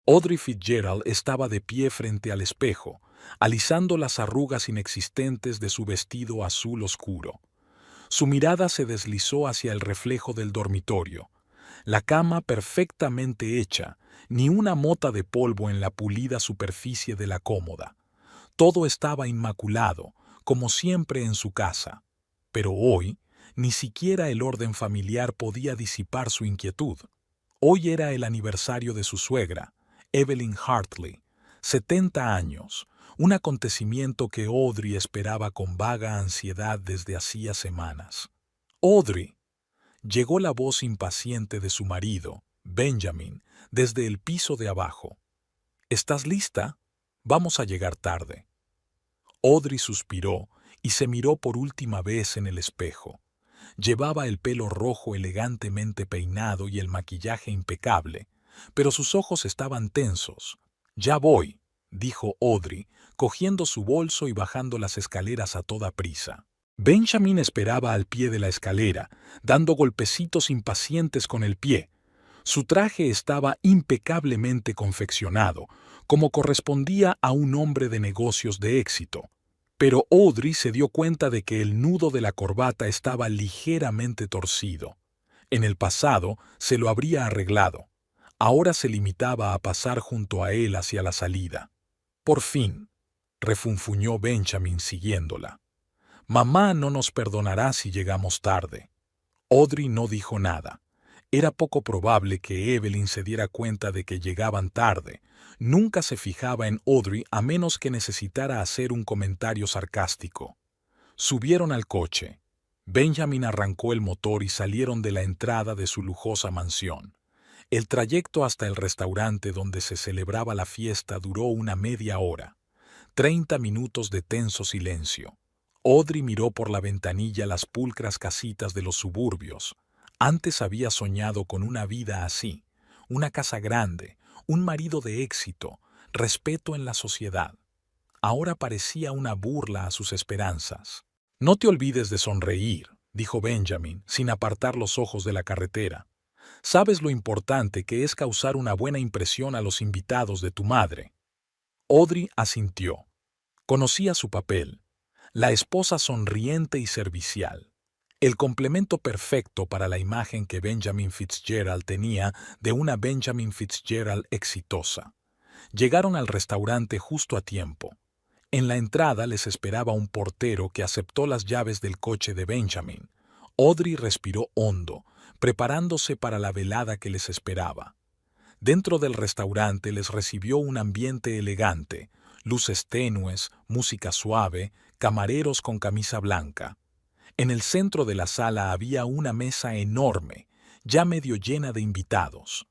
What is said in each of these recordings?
Audrey Fitzgerald estaba de pie frente al espejo, alisando las arrugas inexistentes de su vestido azul oscuro. Su mirada se deslizó hacia el reflejo del dormitorio. La cama perfectamente hecha, ni una mota de polvo en la pulida superficie de la cómoda. Todo estaba inmaculado, como siempre en su casa. Pero hoy, ni siquiera el orden familiar podía disipar su inquietud. Hoy era el aniversario de su suegra, Evelyn Hartley, 70 años, un acontecimiento que Audrey esperaba con vaga ansiedad desde hacía semanas. «Audrey», llegó la voz impaciente de su marido, Benjamin, desde el piso de abajo. «¿Estás lista? Vamos a llegar tarde». Audrey suspiró y se miró por última vez en el espejo. Llevaba el pelo rojo elegantemente peinado y el maquillaje impecable, pero sus ojos estaban tensos. «Ya voy», dijo Audrey, cogiendo su bolso y bajando las escaleras a toda prisa. Benjamin esperaba al pie de la escalera, dando golpecitos impacientes con el pie. Su traje estaba impecablemente confeccionado, como correspondía a un hombre de negocios de éxito. Pero Audrey se dio cuenta de que el nudo de la corbata estaba ligeramente torcido. En el pasado se lo habría arreglado. Ahora se limitaba a pasar junto a él hacia la salida. «Por fin», refunfuñó Benjamin siguiéndola. «Mamá no nos perdonará si llegamos tarde». Audrey no dijo nada. Era poco probable que Evelyn se diera cuenta de que llegaban tarde. Nunca se fijaba en Audrey a menos que necesitara hacer un comentario sarcástico. Subieron al coche. Benjamin arrancó el motor y salieron de la entrada de su lujosa mansión. El trayecto hasta el restaurante donde se celebraba la fiesta duró una media hora. 30 minutos de tenso silencio. Audrey miró por la ventanilla las pulcras casitas de los suburbios. Antes había soñado con una vida así, una casa grande, un marido de éxito, respeto en la sociedad. Ahora parecía una burla a sus esperanzas. «No te olvides de sonreír», dijo Benjamin, sin apartar los ojos de la carretera. «Sabes lo importante que es causar una buena impresión a los invitados de tu madre». Audrey asintió. Conocía su papel. La esposa sonriente y servicial. El complemento perfecto para la imagen que Benjamin Fitzgerald tenía de una Benjamin Fitzgerald exitosa. Llegaron al restaurante justo a tiempo. En la entrada les esperaba un portero que aceptó las llaves del coche de Benjamin. Audrey respiró hondo, preparándose para la velada que les esperaba. Dentro del restaurante les recibió un ambiente elegante, luces tenues, música suave, camareros con camisa blanca. En el centro de la sala había una mesa enorme, ya medio llena de invitados.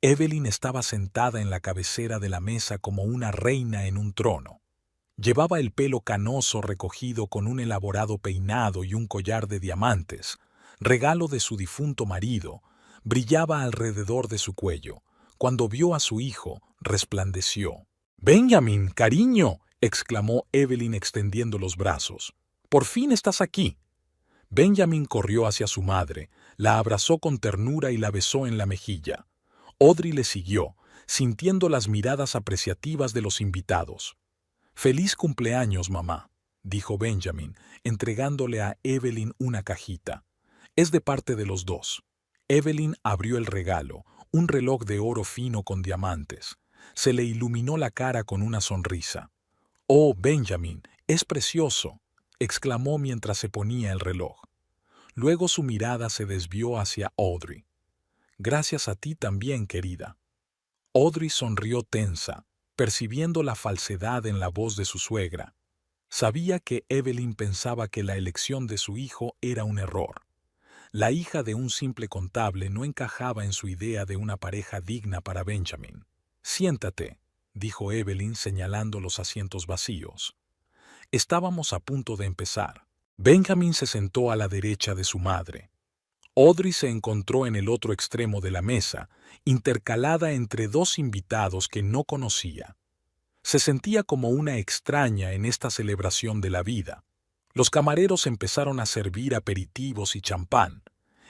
Evelyn estaba sentada en la cabecera de la mesa como una reina en un trono. Llevaba el pelo canoso recogido con un elaborado peinado y un collar de diamantes, regalo de su difunto marido, brillaba alrededor de su cuello. Cuando vio a su hijo, resplandeció. «Benjamin, cariño», exclamó Evelyn extendiendo los brazos. «Por fin estás aquí». Benjamin corrió hacia su madre, la abrazó con ternura y la besó en la mejilla. Audrey le siguió, sintiendo las miradas apreciativas de los invitados. «Feliz cumpleaños, mamá», dijo Benjamin, entregándole a Evelyn una cajita. «Es de parte de los dos». Evelyn abrió el regalo, un reloj de oro fino con diamantes. Se le iluminó la cara con una sonrisa. «Oh, Benjamin, es precioso», exclamó mientras se ponía el reloj. Luego su mirada se desvió hacia Audrey. «Gracias a ti también, querida». Audrey sonrió tensa, percibiendo la falsedad en la voz de su suegra. Sabía que Evelyn pensaba que la elección de su hijo era un error. La hija de un simple contable no encajaba en su idea de una pareja digna para Benjamin. «Siéntate», dijo Evelyn señalando los asientos vacíos. Estábamos a punto de empezar. Benjamin se sentó a la derecha de su madre. Audrey se encontró en el otro extremo de la mesa, intercalada entre dos invitados que no conocía. Se sentía como una extraña en esta celebración de la vida. Los camareros empezaron a servir aperitivos y champán.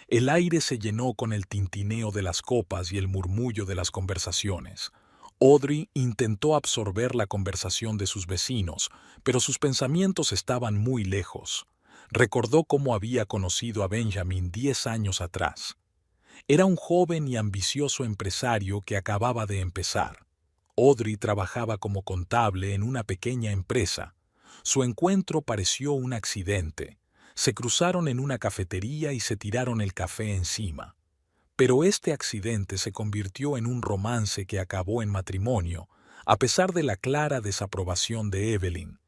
El aire se llenó con el tintineo de las copas y el murmullo de las conversaciones. Audrey intentó absorber la conversación de sus vecinos, pero sus pensamientos estaban muy lejos. Recordó cómo había conocido a Benjamin 10 años atrás. Era un joven y ambicioso empresario que acababa de empezar. Audrey trabajaba como contable en una pequeña empresa. Su encuentro pareció un accidente. Se cruzaron en una cafetería y se tiraron el café encima. Pero este accidente se convirtió en un romance que acabó en matrimonio, a pesar de la clara desaprobación de Evelyn.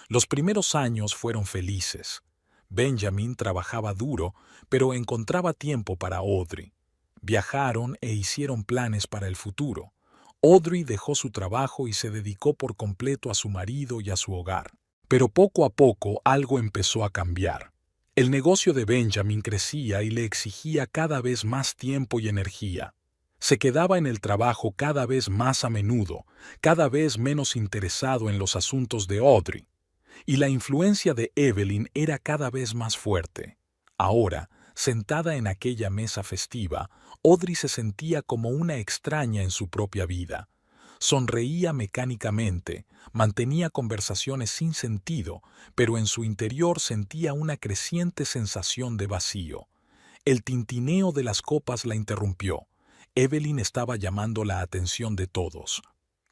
Los primeros años fueron felices. Benjamin trabajaba duro, pero encontraba tiempo para Audrey. Viajaron e hicieron planes para el futuro. Audrey dejó su trabajo y se dedicó por completo a su marido y a su hogar. Pero poco a poco algo empezó a cambiar. El negocio de Benjamin crecía y le exigía cada vez más tiempo y energía. Se quedaba en el trabajo cada vez más a menudo, cada vez menos interesado en los asuntos de Audrey. Y la influencia de Evelyn era cada vez más fuerte. Ahora, sentada en aquella mesa festiva, Audrey se sentía como una extraña en su propia vida. Sonreía mecánicamente, mantenía conversaciones sin sentido, pero en su interior sentía una creciente sensación de vacío. El tintineo de las copas la interrumpió. Evelyn estaba llamando la atención de todos.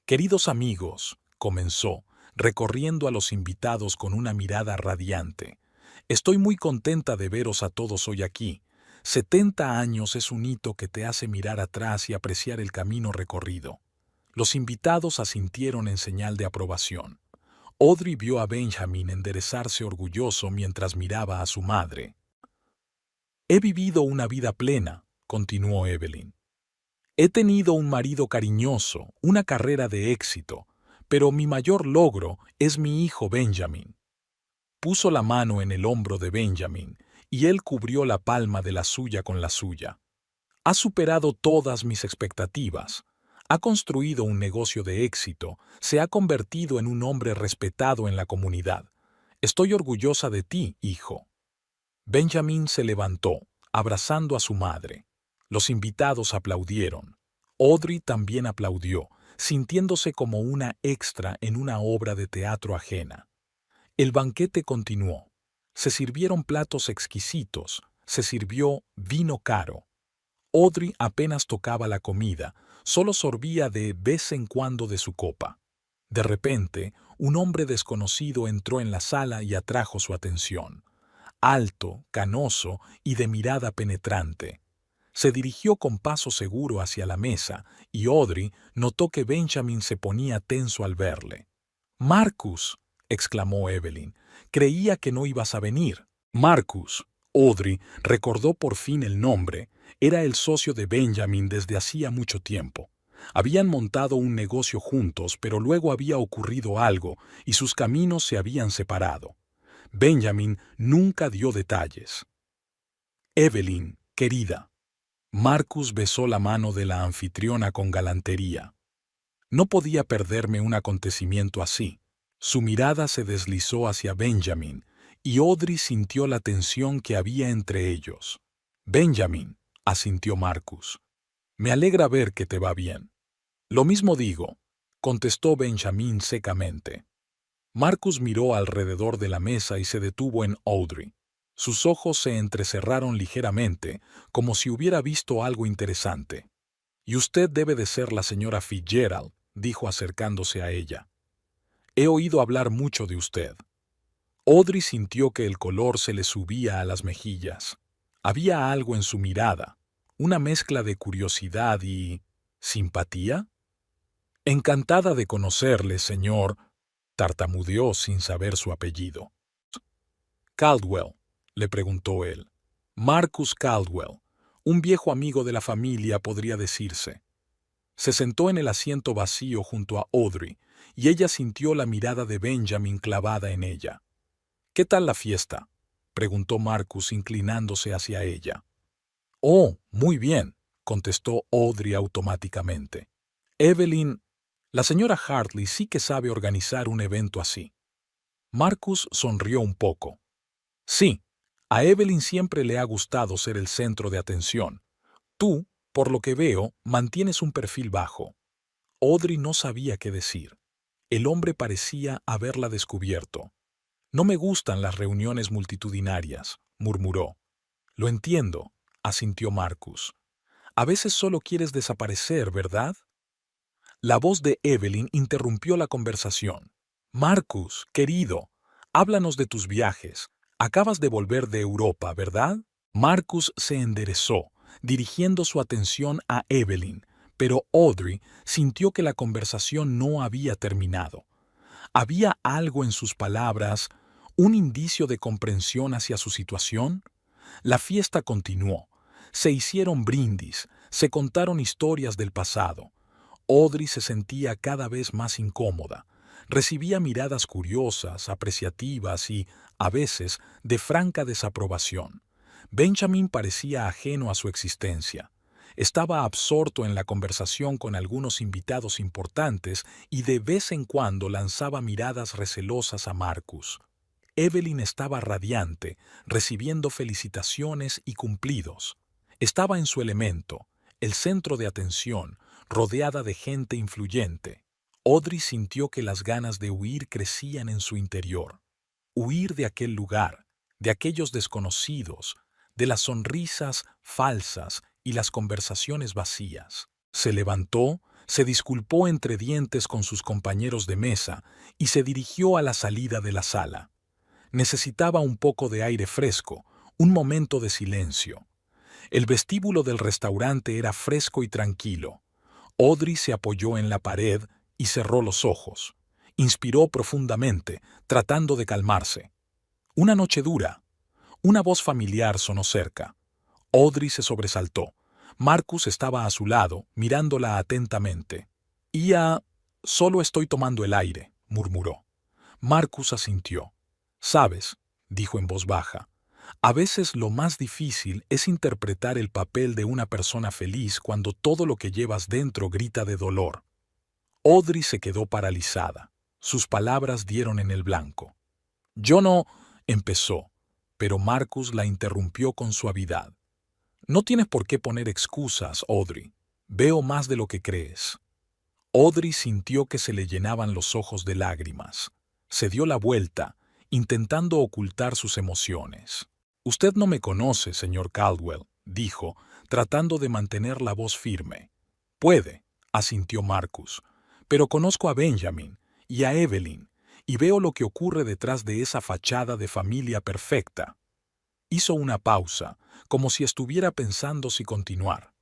«Queridos amigos», comenzó, recorriendo a los invitados con una mirada radiante. «Estoy muy contenta de veros a todos hoy aquí. 70 años es un hito que te hace mirar atrás y apreciar el camino recorrido». Los invitados asintieron en señal de aprobación. Audrey vio a Benjamin enderezarse orgulloso mientras miraba a su madre. «He vivido una vida plena», continuó Evelyn. «He tenido un marido cariñoso, una carrera de éxito, pero mi mayor logro es mi hijo Benjamin». Puso la mano en el hombro de Benjamin y él cubrió la palma de la suya con la suya. «Ha superado todas mis expectativas. Ha construido un negocio de éxito, se ha convertido en un hombre respetado en la comunidad. Estoy orgullosa de ti, hijo». Benjamin se levantó, abrazando a su madre. Los invitados aplaudieron. Audrey también aplaudió, sintiéndose como una extra en una obra de teatro ajena. El banquete continuó. Se sirvieron platos exquisitos, se sirvió vino caro. Audrey apenas tocaba la comida, solo sorbía de vez en cuando de su copa. De repente, un hombre desconocido entró en la sala y atrajo su atención. Alto, canoso y de mirada penetrante. Se dirigió con paso seguro hacia la mesa y Audrey notó que Benjamin se ponía tenso al verle. «Marcus», exclamó Evelyn, «creía que no ibas a venir». Marcus, Audrey recordó por fin el nombre, era el socio de Benjamin desde hacía mucho tiempo. Habían montado un negocio juntos, pero luego había ocurrido algo y sus caminos se habían separado. Benjamin nunca dio detalles. «Evelyn, querida». Marcus besó la mano de la anfitriona con galantería. No podía perderme un acontecimiento así. Su mirada se deslizó hacia Benjamin, y Audrey sintió la tensión que había entre ellos. «Benjamin», asintió Marcus. «Me alegra ver que te va bien». «Lo mismo digo», contestó Benjamin secamente. Marcus miró alrededor de la mesa y se detuvo en Audrey. Sus ojos se entrecerraron ligeramente, como si hubiera visto algo interesante. «Y usted debe de ser la señora Fitzgerald», dijo acercándose a ella. «He oído hablar mucho de usted». Audrey sintió que el color se le subía a las mejillas. Había algo en su mirada, una mezcla de curiosidad y... ¿simpatía? «Encantada de conocerle, señor», tartamudeó sin saber su apellido. «Caldwell», le preguntó él. «Marcus Caldwell, un viejo amigo de la familia, podría decirse». Se sentó en el asiento vacío junto a Audrey, y ella sintió la mirada de Benjamin clavada en ella. «¿Qué tal la fiesta?», preguntó Marcus inclinándose hacia ella. «Oh, muy bien», contestó Audrey automáticamente. «Evelyn, la señora Hartley sí que sabe organizar un evento así». Marcus sonrió un poco. «Sí, a Evelyn siempre le ha gustado ser el centro de atención. Tú, por lo que veo, mantienes un perfil bajo». Audrey no sabía qué decir. El hombre parecía haberla descubierto. «No me gustan las reuniones multitudinarias», murmuró. «Lo entiendo», asintió Marcus. «A veces solo quieres desaparecer, ¿verdad?». La voz de Evelyn interrumpió la conversación. «Marcus, querido, háblanos de tus viajes. Acabas de volver de Europa, ¿verdad?». Marcus se enderezó, dirigiendo su atención a Evelyn, pero Audrey sintió que la conversación no había terminado. ¿Había algo en sus palabras, un indicio de comprensión hacia su situación? La fiesta continuó. Se hicieron brindis, se contaron historias del pasado. Audrey se sentía cada vez más incómoda. Recibía miradas curiosas, apreciativas y, a veces, de franca desaprobación. Benjamin parecía ajeno a su existencia. Estaba absorto en la conversación con algunos invitados importantes y de vez en cuando lanzaba miradas recelosas a Marcus. Evelyn estaba radiante, recibiendo felicitaciones y cumplidos. Estaba en su elemento, el centro de atención, rodeada de gente influyente. Audrey sintió que las ganas de huir crecían en su interior. Huir de aquel lugar, de aquellos desconocidos, de las sonrisas falsas y las conversaciones vacías. Se levantó, se disculpó entre dientes con sus compañeros de mesa y se dirigió a la salida de la sala. Necesitaba un poco de aire fresco, un momento de silencio. El vestíbulo del restaurante era fresco y tranquilo. Audrey se apoyó en la pared y cerró los ojos. Inspiró profundamente, tratando de calmarse. Una noche dura. Una voz familiar sonó cerca. Audrey se sobresaltó. Marcus estaba a su lado, mirándola atentamente. Solo estoy tomando el aire», murmuró. Marcus asintió. «Sabes», dijo en voz baja, «a veces lo más difícil es interpretar el papel de una persona feliz cuando todo lo que llevas dentro grita de dolor». Audrey se quedó paralizada. Sus palabras dieron en el blanco. «Yo no», empezó, pero Marcus la interrumpió con suavidad. «No tienes por qué poner excusas, Audrey. Veo más de lo que crees». Audrey sintió que se le llenaban los ojos de lágrimas. Se dio la vuelta, intentando ocultar sus emociones. «Usted no me conoce, señor Caldwell», dijo, tratando de mantener la voz firme. «Puede», asintió Marcus, «pero conozco a Benjamin y a Evelyn, y veo lo que ocurre detrás de esa fachada de familia perfecta». Hizo una pausa, como si estuviera pensando si continuar.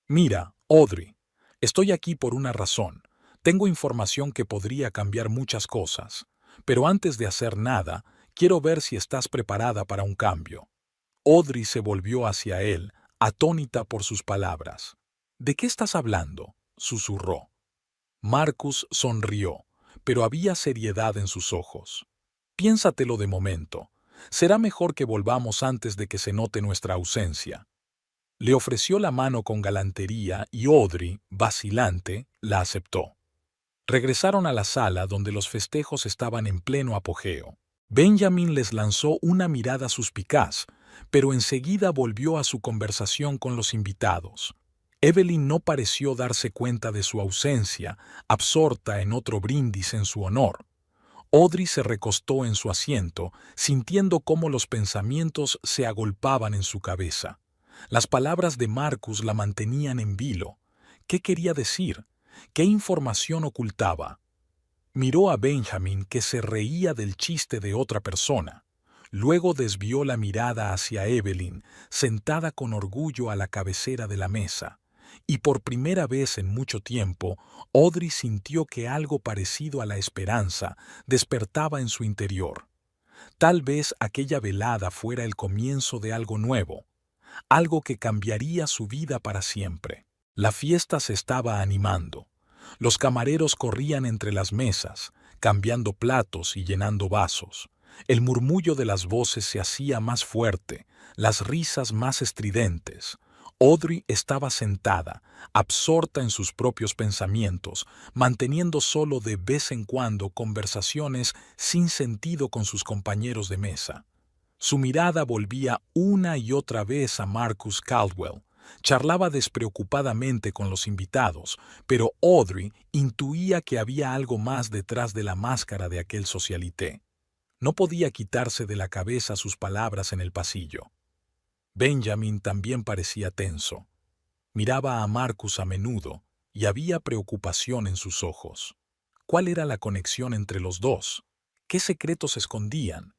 «Mira, Audrey, estoy aquí por una razón. Tengo información que podría cambiar muchas cosas. Pero antes de hacer nada, quiero ver si estás preparada para un cambio». Audrey se volvió hacia él, atónita por sus palabras. «¿De qué estás hablando?», susurró. Marcus sonrió, pero había seriedad en sus ojos. «Piénsatelo de momento. Será mejor que volvamos antes de que se note nuestra ausencia». Le ofreció la mano con galantería y Audrey, vacilante, la aceptó. Regresaron a la sala donde los festejos estaban en pleno apogeo. Benjamin les lanzó una mirada suspicaz, pero enseguida volvió a su conversación con los invitados. Evelyn no pareció darse cuenta de su ausencia, absorta en otro brindis en su honor. Audrey se recostó en su asiento, sintiendo cómo los pensamientos se agolpaban en su cabeza. Las palabras de Marcus la mantenían en vilo. ¿Qué quería decir? ¿Qué información ocultaba? Miró a Benjamin, que se reía del chiste de otra persona. Luego desvió la mirada hacia Evelyn, sentada con orgullo a la cabecera de la mesa. Y por primera vez en mucho tiempo, Audrey sintió que algo parecido a la esperanza despertaba en su interior. Tal vez aquella velada fuera el comienzo de algo nuevo, algo que cambiaría su vida para siempre. La fiesta se estaba animando. Los camareros corrían entre las mesas, cambiando platos y llenando vasos. El murmullo de las voces se hacía más fuerte, las risas más estridentes. Audrey estaba sentada, absorta en sus propios pensamientos, manteniendo solo de vez en cuando conversaciones sin sentido con sus compañeros de mesa. Su mirada volvía una y otra vez a Marcus Caldwell, Charlaba despreocupadamente con los invitados, pero Audrey intuía que había algo más detrás de la máscara de aquel socialité. No podía quitarse de la cabeza sus palabras en el pasillo. Benjamin también parecía tenso. Miraba a Marcus a menudo y había preocupación en sus ojos. ¿Cuál era la conexión entre los dos? ¿Qué secretos escondían?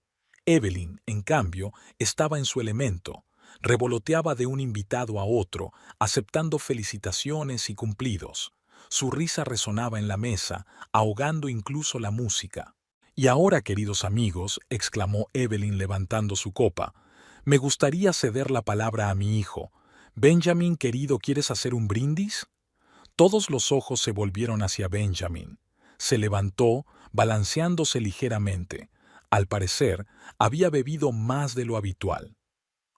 Evelyn, en cambio, estaba en su elemento. Revoloteaba de un invitado a otro, aceptando felicitaciones y cumplidos. Su risa resonaba en la mesa, ahogando incluso la música. «Y ahora, queridos amigos», exclamó Evelyn levantando su copa, «me gustaría ceder la palabra a mi hijo. Benjamin, querido, ¿quieres hacer un brindis?» Todos los ojos se volvieron hacia Benjamin. Se levantó, balanceándose ligeramente. Al parecer, había bebido más de lo habitual.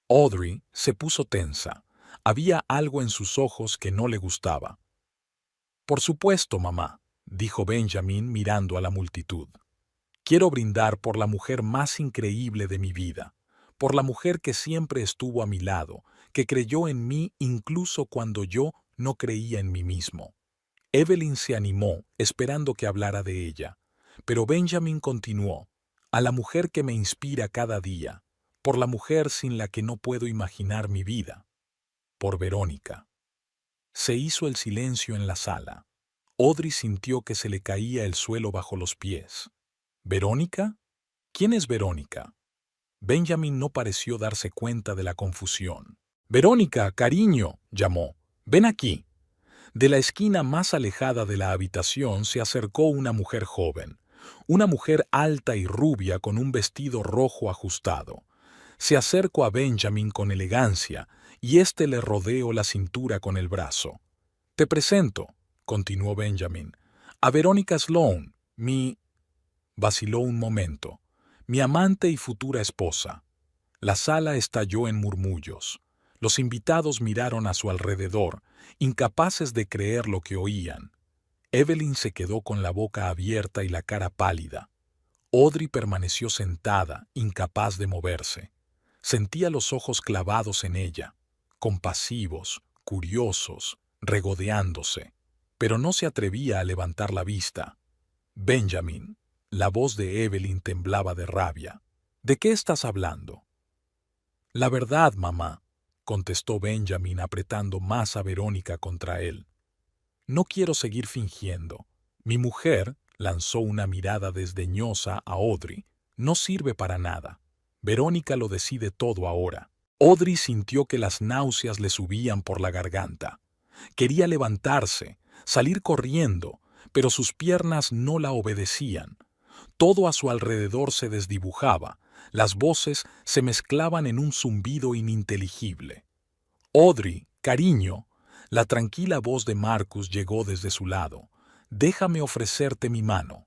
Audrey se puso tensa. Había algo en sus ojos que no le gustaba. «Por supuesto, mamá», dijo Benjamin mirando a la multitud. «Quiero brindar por la mujer más increíble de mi vida, por la mujer que siempre estuvo a mi lado, que creyó en mí incluso cuando yo no creía en mí mismo». Evelyn se animó, esperando que hablara de ella, pero Benjamin continuó: «A la mujer que me inspira cada día, por la mujer sin la que no puedo imaginar mi vida, por Verónica». Se hizo el silencio en la sala. Audrey sintió que se le caía el suelo bajo los pies. ¿Verónica? ¿Quién es Verónica? Benjamin no pareció darse cuenta de la confusión. «Verónica, cariño», llamó, «ven aquí». De la esquina más alejada de la habitación se acercó una mujer joven, una mujer alta y rubia con un vestido rojo ajustado. Se acercó a Benjamin con elegancia y éste le rodeó la cintura con el brazo. «Te presento», continuó Benjamin, «a Verónica Sloane, mi...» Vaciló un momento. «Mi amante y futura esposa». La sala estalló en murmullos. Los invitados miraron a su alrededor, incapaces de creer lo que oían. Evelyn se quedó con la boca abierta y la cara pálida. Audrey permaneció sentada, incapaz de moverse. Sentía los ojos clavados en ella, compasivos, curiosos, regodeándose, pero no se atrevía a levantar la vista. «Benjamin», la voz de Evelyn temblaba de rabia. «¿De qué estás hablando?» «La verdad, mamá», contestó Benjamin apretando más a Verónica contra él. «No quiero seguir fingiendo. Mi mujer», lanzó una mirada desdeñosa a Audrey, «no sirve para nada. Verónica lo decide todo ahora». Audrey sintió que las náuseas le subían por la garganta. Quería levantarse, salir corriendo, pero sus piernas no la obedecían. Todo a su alrededor se desdibujaba. Las voces se mezclaban en un zumbido ininteligible. «Audrey, cariño», la tranquila voz de Marcus llegó desde su lado. «Déjame ofrecerte mi mano».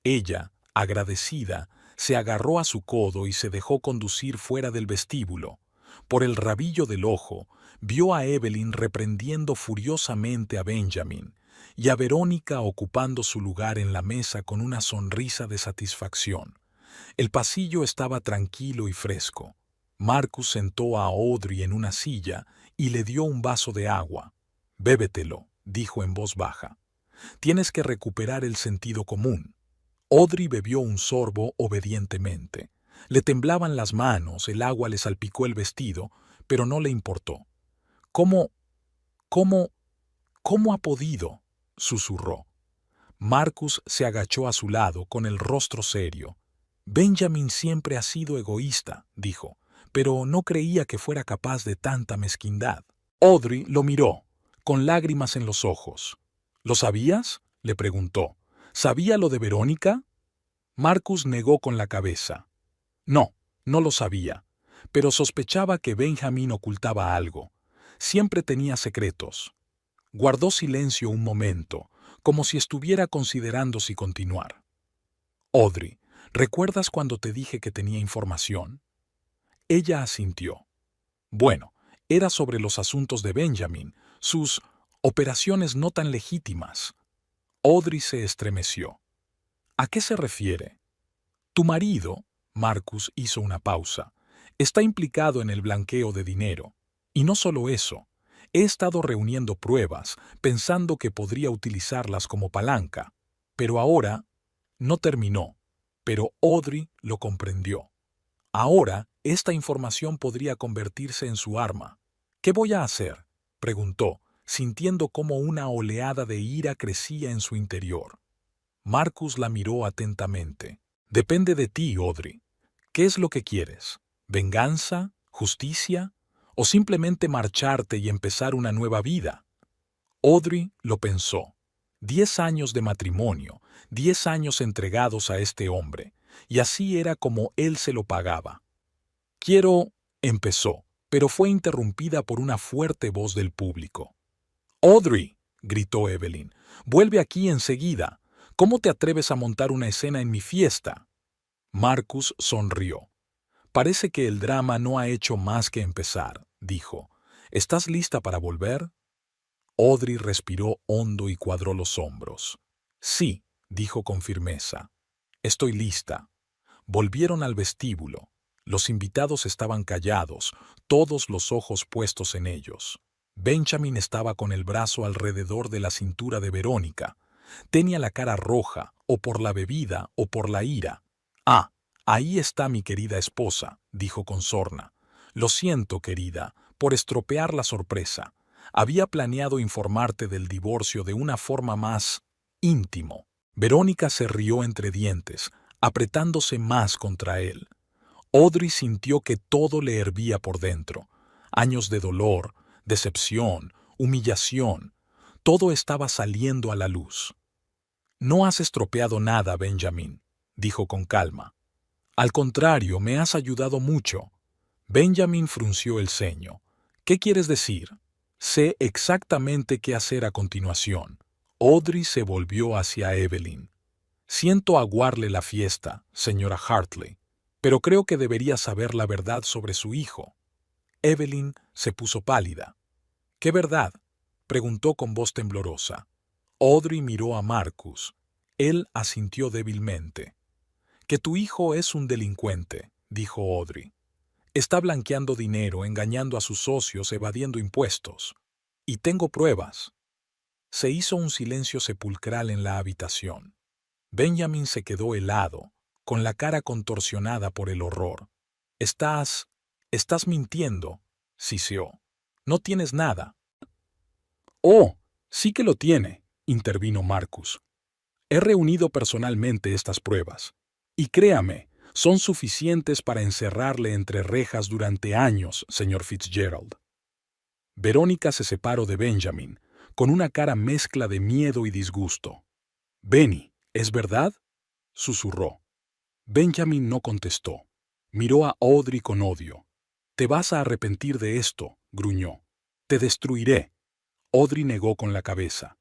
Ella, agradecida, se agarró a su codo y se dejó conducir fuera del vestíbulo. Por el rabillo del ojo, vio a Evelyn reprendiendo furiosamente a Benjamin y a Verónica ocupando su lugar en la mesa con una sonrisa de satisfacción. El pasillo estaba tranquilo y fresco. Marcus sentó a Audrey en una silla y le dio un vaso de agua. «Bébetelo», dijo en voz baja. «Tienes que recuperar el sentido común». Audrey bebió un sorbo obedientemente. Le temblaban las manos, el agua le salpicó el vestido, pero no le importó. «¿Cómo ha podido?», susurró. Marcus se agachó a su lado con el rostro serio. «Benjamin siempre ha sido egoísta», dijo, «pero no creía que fuera capaz de tanta mezquindad». Audrey lo miró, con lágrimas en los ojos. «¿Lo sabías?», le preguntó. «¿Sabía lo de Verónica?» Marcus negó con la cabeza. «No, no lo sabía, pero sospechaba que Benjamin ocultaba algo. Siempre tenía secretos». Guardó silencio un momento, como si estuviera considerando si continuar. «Audrey, ¿recuerdas cuando te dije que tenía información?» Ella asintió. «Bueno, era sobre los asuntos de Benjamin, sus operaciones no tan legítimas». Audrey se estremeció. «¿A qué se refiere?» «Tu marido», Marcus hizo una pausa, «está implicado en el blanqueo de dinero. Y no solo eso, He estado reuniendo pruebas, pensando que podría utilizarlas como palanca. Pero ahora no terminó. Pero Audrey lo comprendió. Ahora, esta información podría convertirse en su arma. ¿Qué voy a hacer?, preguntó, sintiendo cómo una oleada de ira crecía en su interior. Marcus la miró atentamente. Depende de ti, Audrey. ¿Qué es lo que quieres? ¿Venganza? ¿Justicia? ¿O simplemente marcharte y empezar una nueva vida? Audrey lo pensó. 10 años de matrimonio, 10 años entregados a este hombre, y así era como él se lo pagaba. Quiero, empezó, pero fue interrumpida por una fuerte voz del público. «Audrey», gritó Evelyn, «vuelve aquí enseguida. ¿Cómo te atreves a montar una escena en mi fiesta?» Marcus sonrió. «Parece que el drama no ha hecho más que empezar», dijo. «¿Estás lista para volver?» Audrey respiró hondo y cuadró los hombros. «Sí», dijo con firmeza. «Estoy lista». Volvieron al vestíbulo. Los invitados estaban callados, todos los ojos puestos en ellos. Benjamin estaba con el brazo alrededor de la cintura de Verónica. Tenía la cara roja, o por la bebida, o por la ira. «Ah, ahí está mi querida esposa», dijo con sorna. «Lo siento, querida, por estropear la sorpresa. Había planeado informarte del divorcio de una forma más íntimo». Verónica se rió entre dientes, apretándose más contra él. Audrey sintió que todo le hervía por dentro. Años de dolor, decepción, humillación, todo estaba saliendo a la luz. «No has estropeado nada, Benjamin», dijo con calma. «Al contrario, me has ayudado mucho». Benjamin frunció el ceño. «¿Qué quieres decir?» «Sé exactamente qué hacer a continuación». Audrey se volvió hacia Evelyn. «Siento aguarle la fiesta, señora Hartley, pero creo que debería saber la verdad sobre su hijo». Evelyn se puso pálida. «¿Qué verdad?», preguntó con voz temblorosa. Audrey miró a Marcus. Él asintió débilmente. «Que tu hijo es un delincuente», dijo Audrey. «Está blanqueando dinero, engañando a sus socios, evadiendo impuestos. Y tengo pruebas». Se hizo un silencio sepulcral en la habitación. Benjamin se quedó helado, con la cara contorsionada por el horror. «Estás mintiendo», siseó. «No tienes nada». «Oh, sí que lo tiene», intervino Marcus. «He reunido personalmente estas pruebas. Y créame, son suficientes para encerrarle entre rejas durante años, señor Fitzgerald». Verónica se separó de Benjamin, con una cara mezcla de miedo y disgusto. «Benny, ¿es verdad?», susurró. Benjamin no contestó. Miró a Audrey con odio. «Te vas a arrepentir de esto», gruñó. «Te destruiré». Audrey negó con la cabeza.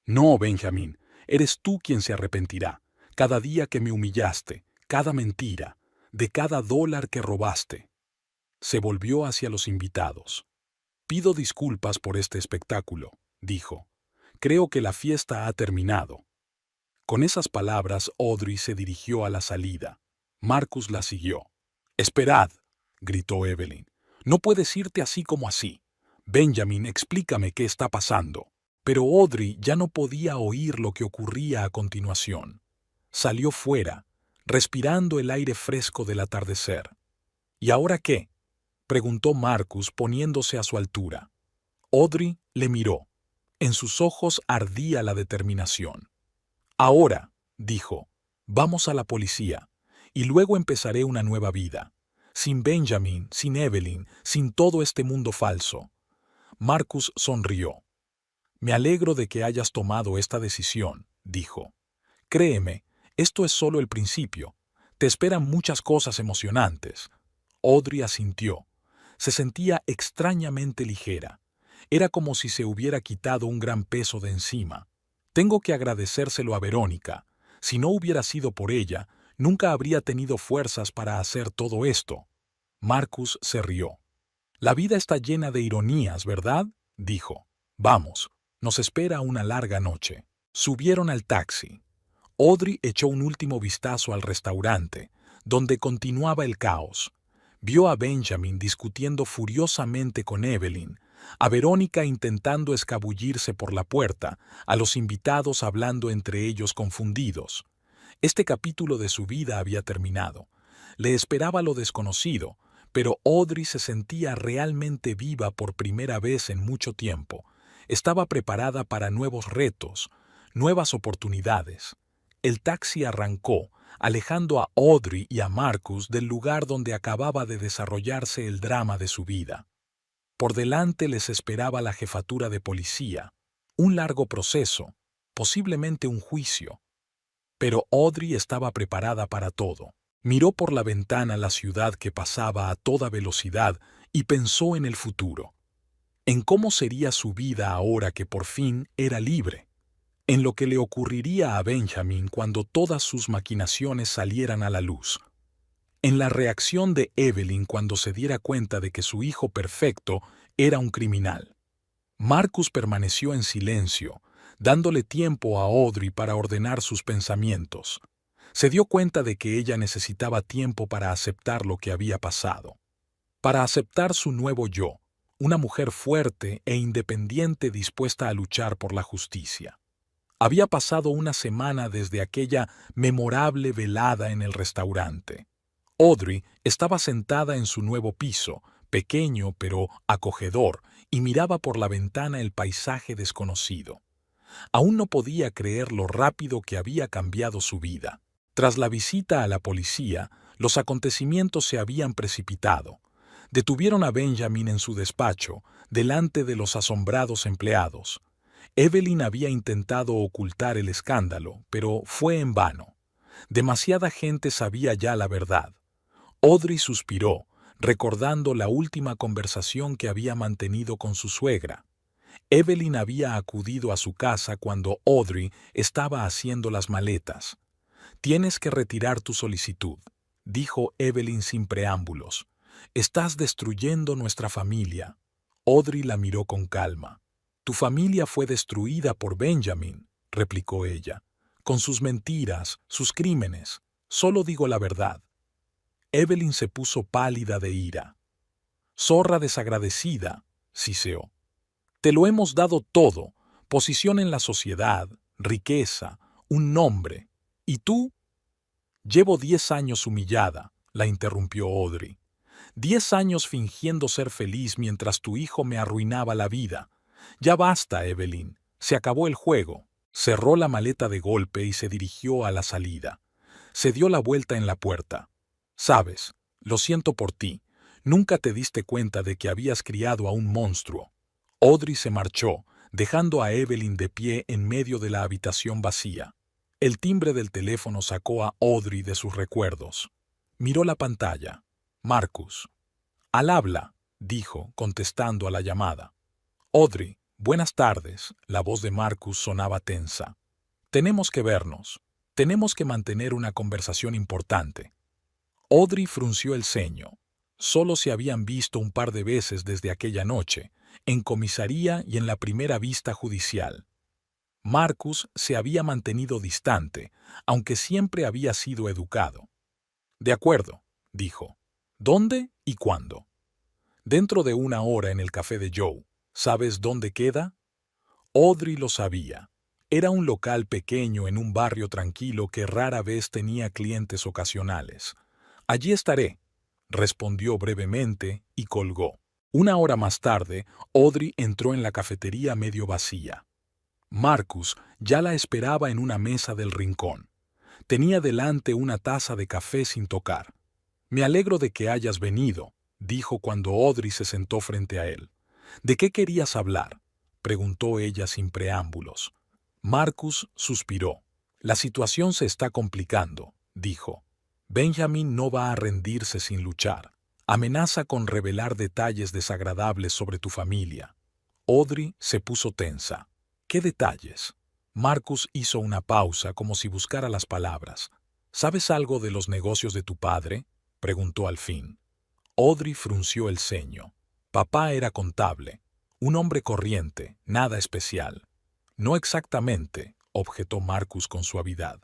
«No, Benjamin, eres tú quien se arrepentirá. Cada día que me humillaste, cada mentira, de cada dólar que robaste». Se volvió hacia los invitados. «Pido disculpas por este espectáculo», dijo. «Creo que la fiesta ha terminado». Con esas palabras, Audrey se dirigió a la salida. Marcus la siguió. «Esperad», gritó Evelyn. «No puedes irte así como así. Benjamin, explícame qué está pasando». Pero Audrey ya no podía oír lo que ocurría a continuación. Salió fuera, respirando el aire fresco del atardecer. «¿Y ahora qué?», preguntó Marcus poniéndose a su altura. Audrey le miró. En sus ojos ardía la determinación. «Ahora», dijo, «vamos a la policía, y luego empezaré una nueva vida. Sin Benjamin, sin Evelyn, sin todo este mundo falso». Marcus sonrió. «Me alegro de que hayas tomado esta decisión», dijo. «Créeme, esto es solo el principio. Te esperan muchas cosas emocionantes». Audrey asintió. Se sentía extrañamente ligera. Era como si se hubiera quitado un gran peso de encima. «Tengo que agradecérselo a Verónica. Si no hubiera sido por ella, nunca habría tenido fuerzas para hacer todo esto». Marcus se rió. «La vida está llena de ironías, ¿verdad?», dijo. «Vamos, nos espera una larga noche». Subieron al taxi. Audrey echó un último vistazo al restaurante, donde continuaba el caos. Vio a Benjamin discutiendo furiosamente con Evelyn, a Verónica intentando escabullirse por la puerta, a los invitados hablando entre ellos confundidos. Este capítulo de su vida había terminado. Le esperaba lo desconocido, pero Audrey se sentía realmente viva por primera vez en mucho tiempo. Estaba preparada para nuevos retos, nuevas oportunidades. El taxi arrancó, alejando a Audrey y a Marcus del lugar donde acababa de desarrollarse el drama de su vida. Por delante les esperaba la jefatura de policía, un largo proceso, posiblemente un juicio. Pero Audrey estaba preparada para todo. Miró por la ventana la ciudad que pasaba a toda velocidad y pensó en el futuro, en cómo sería su vida ahora que por fin era libre, en lo que le ocurriría a Benjamin cuando todas sus maquinaciones salieran a la luz, en la reacción de Evelyn cuando se diera cuenta de que su hijo perfecto era un criminal. Marcus permaneció en silencio, dándole tiempo a Audrey para ordenar sus pensamientos. Se dio cuenta de que ella necesitaba tiempo para aceptar lo que había pasado, para aceptar su nuevo yo, una mujer fuerte e independiente dispuesta a luchar por la justicia. Había pasado una semana desde aquella memorable velada en el restaurante. Audrey estaba sentada en su nuevo piso, pequeño pero acogedor, y miraba por la ventana el paisaje desconocido. Aún no podía creer lo rápido que había cambiado su vida. Tras la visita a la policía, los acontecimientos se habían precipitado. Detuvieron a Benjamin en su despacho, delante de los asombrados empleados. Evelyn había intentado ocultar el escándalo, pero fue en vano. Demasiada gente sabía ya la verdad. Audrey suspiró, recordando la última conversación que había mantenido con su suegra. Evelyn había acudido a su casa cuando Audrey estaba haciendo las maletas. «Tienes que retirar tu solicitud», dijo Evelyn sin preámbulos. «Estás destruyendo nuestra familia». Audrey la miró con calma. «Tu familia fue destruida por Benjamin», replicó ella, «con sus mentiras, sus crímenes. Solo digo la verdad». Evelyn se puso pálida de ira. «Zorra desagradecida», siseó. «Te lo hemos dado todo, posición en la sociedad, riqueza, un nombre. ¿Y tú?» «Llevo 10 años humillada», la interrumpió Audrey. 10 años fingiendo ser feliz mientras tu hijo me arruinaba la vida. Ya basta, Evelyn. Se acabó el juego». Cerró la maleta de golpe y se dirigió a la salida. Se dio la vuelta en la puerta. «Sabes, lo siento por ti. Nunca te diste cuenta de que habías criado a un monstruo». Audrey se marchó, dejando a Evelyn de pie en medio de la habitación vacía. El timbre del teléfono sacó a Audrey de sus recuerdos. Miró la pantalla. «Marcus». «Al habla», dijo, contestando a la llamada. «Audrey, buenas tardes». La voz de Marcus sonaba tensa. «Tenemos que vernos. Tenemos que mantener una conversación importante». Audrey frunció el ceño. Solo se habían visto un par de veces desde aquella noche, en comisaría y en la primera vista judicial. Marcus se había mantenido distante, aunque siempre había sido educado. «De acuerdo», dijo. «¿Dónde y cuándo?» «Dentro de 1 hora en el café de Joe. ¿Sabes dónde queda?» Audrey lo sabía. Era un local pequeño en un barrio tranquilo que rara vez tenía clientes ocasionales. «Allí estaré», respondió brevemente y colgó. 1 hora más tarde, Audrey entró en la cafetería medio vacía. Marcus ya la esperaba en una mesa del rincón. Tenía delante una taza de café sin tocar. «Me alegro de que hayas venido», dijo cuando Audrey se sentó frente a él. «¿De qué querías hablar?», preguntó ella sin preámbulos. Marcus suspiró. «La situación se está complicando», dijo. «Benjamin no va a rendirse sin luchar. Amenaza con revelar detalles desagradables sobre tu familia». Audrey se puso tensa. «¿Qué detalles?». Marcus hizo una pausa como si buscara las palabras. «¿Sabes algo de los negocios de tu padre?», preguntó al fin. Audrey frunció el ceño. Papá era contable. Un hombre corriente, nada especial. «No exactamente», objetó Marcus con suavidad.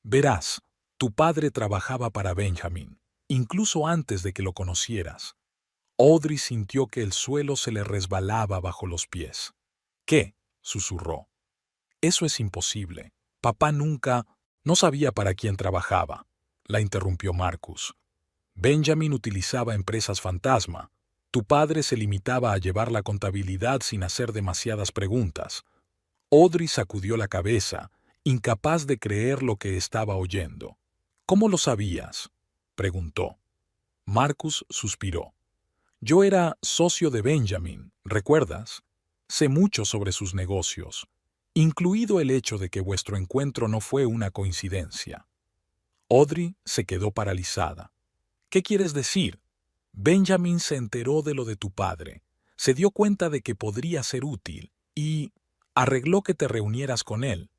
«Verás, tu padre trabajaba para Benjamin, incluso antes de que lo conocieras». Audrey sintió que el suelo se le resbalaba bajo los pies. ¿Qué? Susurró. Eso es imposible. Papá nunca... No sabía para quién trabajaba, la interrumpió Marcus. Benjamin utilizaba empresas fantasma. Tu padre se limitaba a llevar la contabilidad sin hacer demasiadas preguntas. Audrey sacudió la cabeza, incapaz de creer lo que estaba oyendo. ¿Cómo lo sabías?, preguntó. Marcus suspiró. Yo era socio de Benjamin, ¿recuerdas? Sé mucho sobre sus negocios, incluido el hecho de que vuestro encuentro no fue una coincidencia. Audrey se quedó paralizada. ¿Qué quieres decir? Benjamin se enteró de lo de tu padre, se dio cuenta de que podría ser útil y arregló que te reunieras con él.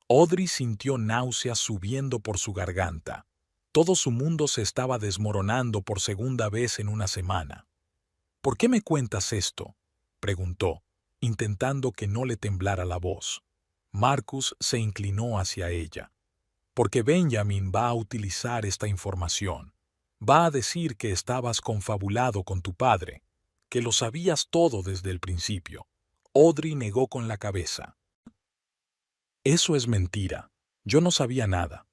Audrey sintió náuseas subiendo por su garganta. Todo su mundo se estaba desmoronando por segunda vez en una semana. ¿Por qué me cuentas esto?, preguntó, intentando que no le temblara la voz. Marcus se inclinó hacia ella. Porque Benjamin va a utilizar esta información. Va a decir que estabas confabulado con tu padre, que lo sabías todo desde el principio. Audrey negó con la cabeza. Eso es mentira. Yo no sabía nada.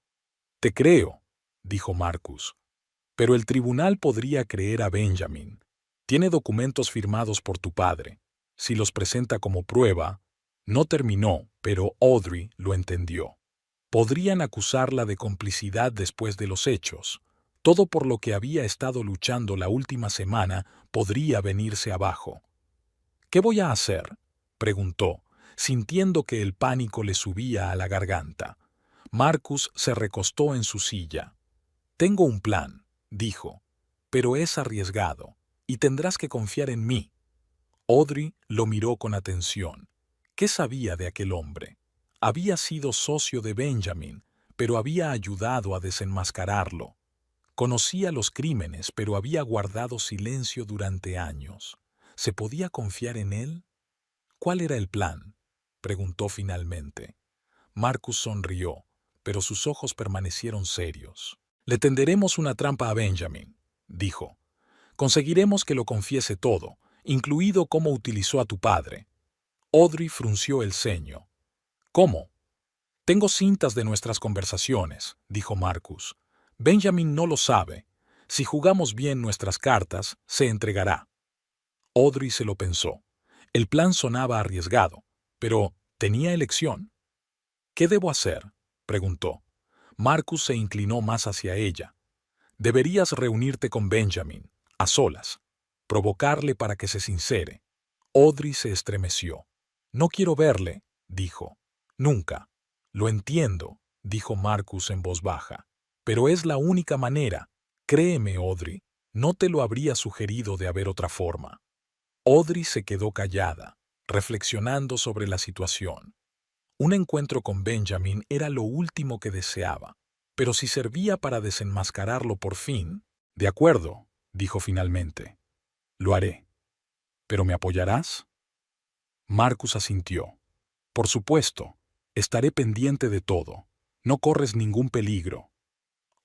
Te creo, dijo Marcus. Pero el tribunal podría creer a Benjamin. Tiene documentos firmados por tu padre. Si los presenta como prueba, no terminó, pero Audrey lo entendió. Podrían acusarla de complicidad después de los hechos. Todo por lo que había estado luchando la última semana podría venirse abajo. ¿Qué voy a hacer?, preguntó, sintiendo que el pánico le subía a la garganta. Marcus se recostó en su silla. Tengo un plan, dijo, pero es arriesgado, y tendrás que confiar en mí. Audrey lo miró con atención. ¿Qué sabía de aquel hombre? Había sido socio de Benjamin, pero había ayudado a desenmascararlo. Conocía los crímenes, pero había guardado silencio durante años. ¿Se podía confiar en él? ¿Cuál era el plan?, preguntó finalmente. Marcus sonrió, pero sus ojos permanecieron serios. Le tenderemos una trampa a Benjamin, dijo. Conseguiremos que lo confiese todo, incluido cómo utilizó a tu padre. Audrey frunció el ceño. ¿Cómo? Tengo cintas de nuestras conversaciones, dijo Marcus. Benjamin no lo sabe. Si jugamos bien nuestras cartas, se entregará. Audrey se lo pensó. El plan sonaba arriesgado, pero ¿tenía elección? ¿Qué debo hacer?, preguntó. Marcus se inclinó más hacia ella. Deberías reunirte con Benjamin, a solas. Provocarle para que se sincere. Audrey se estremeció. No quiero verle, dijo. Nunca. Lo entiendo, dijo Marcus en voz baja. Pero es la única manera. Créeme, Audrey, no te lo habría sugerido de haber otra forma. Audrey se quedó callada, reflexionando sobre la situación. Un encuentro con Benjamin era lo último que deseaba, pero si servía para desenmascararlo por fin... De acuerdo, dijo finalmente. Lo haré. ¿Pero me apoyarás? Marcus asintió. Por supuesto, estaré pendiente de todo. No corres ningún peligro.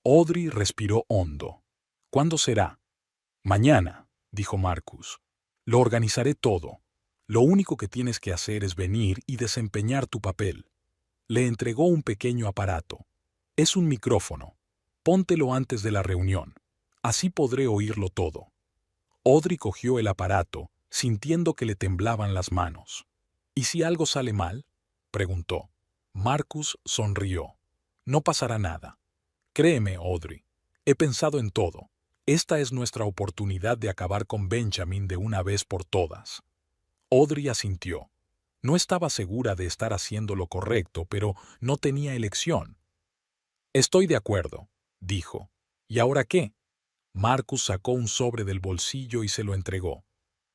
Audrey respiró hondo. ¿Cuándo será? Mañana, dijo Marcus. Lo organizaré todo. Lo único que tienes que hacer es venir y desempeñar tu papel. Le entregó un pequeño aparato. Es un micrófono. Póntelo antes de la reunión. Así podré oírlo todo. Audrey cogió el aparato, sintiendo que le temblaban las manos. ¿Y si algo sale mal?, preguntó. Marcus sonrió. No pasará nada. Créeme, Audrey. He pensado en todo. Esta es nuestra oportunidad de acabar con Benjamin de una vez por todas. Audrey asintió. No estaba segura de estar haciendo lo correcto, pero no tenía elección. Estoy de acuerdo, dijo. ¿Y ahora qué? Marcus sacó un sobre del bolsillo y se lo entregó.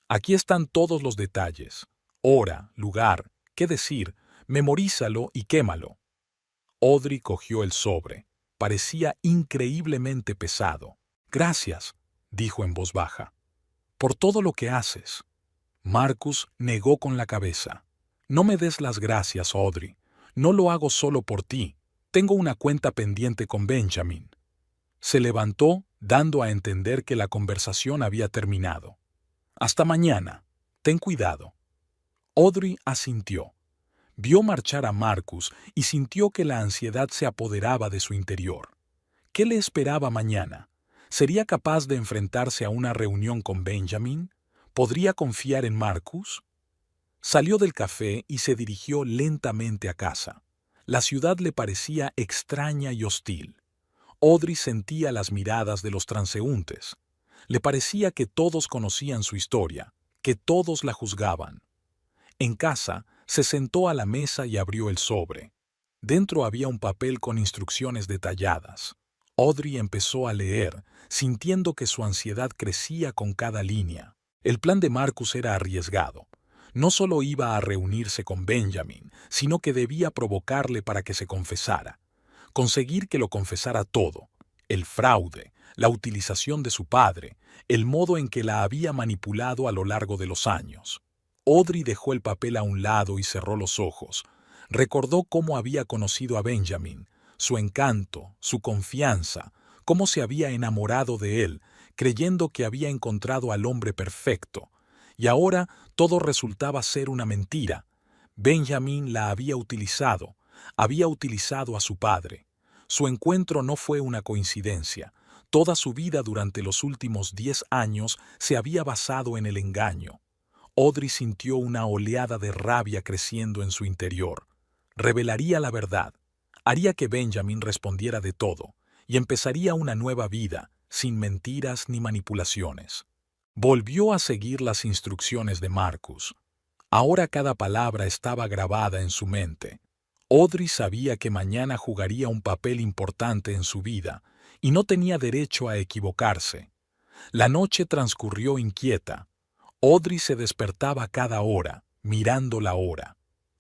Aquí están todos los detalles. Hora, lugar, qué decir, memorízalo y quémalo. Audrey cogió el sobre. Parecía increíblemente pesado. Gracias, dijo en voz baja. Por todo lo que haces. Marcus negó con la cabeza. No me des las gracias, Audrey. No lo hago solo por ti. Tengo una cuenta pendiente con Benjamin. Se levantó, dando a entender que la conversación había terminado. «Hasta mañana. Ten cuidado». Audrey asintió. Vio marchar a Marcus y sintió que la ansiedad se apoderaba de su interior. ¿Qué le esperaba mañana? ¿Sería capaz de enfrentarse a una reunión con Benjamin? ¿Podría confiar en Marcus? Salió del café y se dirigió lentamente a casa. La ciudad le parecía extraña y hostil. Audrey sentía las miradas de los transeúntes. Le parecía que todos conocían su historia, que todos la juzgaban. En casa, se sentó a la mesa y abrió el sobre. Dentro había un papel con instrucciones detalladas. Audrey empezó a leer, sintiendo que su ansiedad crecía con cada línea. El plan de Marcus era arriesgado. No solo iba a reunirse con Benjamin, sino que debía provocarle para que se confesara. Conseguir que lo confesara todo: el fraude, la utilización de su padre, el modo en que la había manipulado a lo largo de los años. Audrey dejó el papel a un lado y cerró los ojos. Recordó cómo había conocido a Benjamin, su encanto, su confianza, cómo se había enamorado de él, creyendo que había encontrado al hombre perfecto. Y ahora todo resultaba ser una mentira. Benjamin la había utilizado a su padre. Su encuentro no fue una coincidencia. Toda su vida durante los últimos 10 años se había basado en el engaño. Audrey sintió una oleada de rabia creciendo en su interior. Revelaría la verdad, haría que Benjamin respondiera de todo, y empezaría una nueva vida, sin mentiras ni manipulaciones. Volvió a seguir las instrucciones de Marcus. Ahora cada palabra estaba grabada en su mente. Audrey sabía que mañana jugaría un papel importante en su vida, y no tenía derecho a equivocarse. La noche transcurrió inquieta. Audrey se despertaba cada hora, mirando la hora.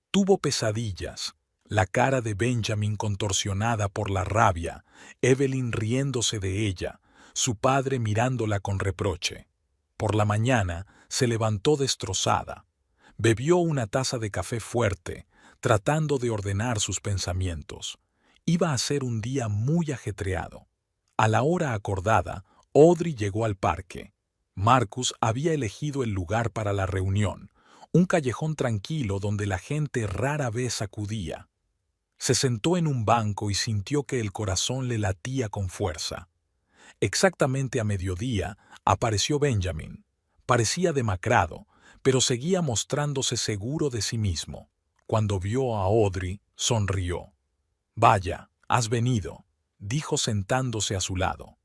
Tuvo pesadillas, la cara de Benjamin contorsionada por la rabia, Evelyn riéndose de ella, su padre mirándola con reproche. Por la mañana se levantó destrozada. Bebió una taza de café fuerte, tratando de ordenar sus pensamientos. Iba a ser un día muy ajetreado. A la hora acordada, Audrey llegó al parque. Marcus había elegido el lugar para la reunión, un callejón tranquilo donde la gente rara vez acudía. Se sentó en un banco y sintió que el corazón le latía con fuerza. Exactamente a mediodía apareció Benjamin. Parecía demacrado, pero seguía mostrándose seguro de sí mismo. Cuando vio a Audrey, sonrió. «Vaya, has venido», dijo sentándose a su lado.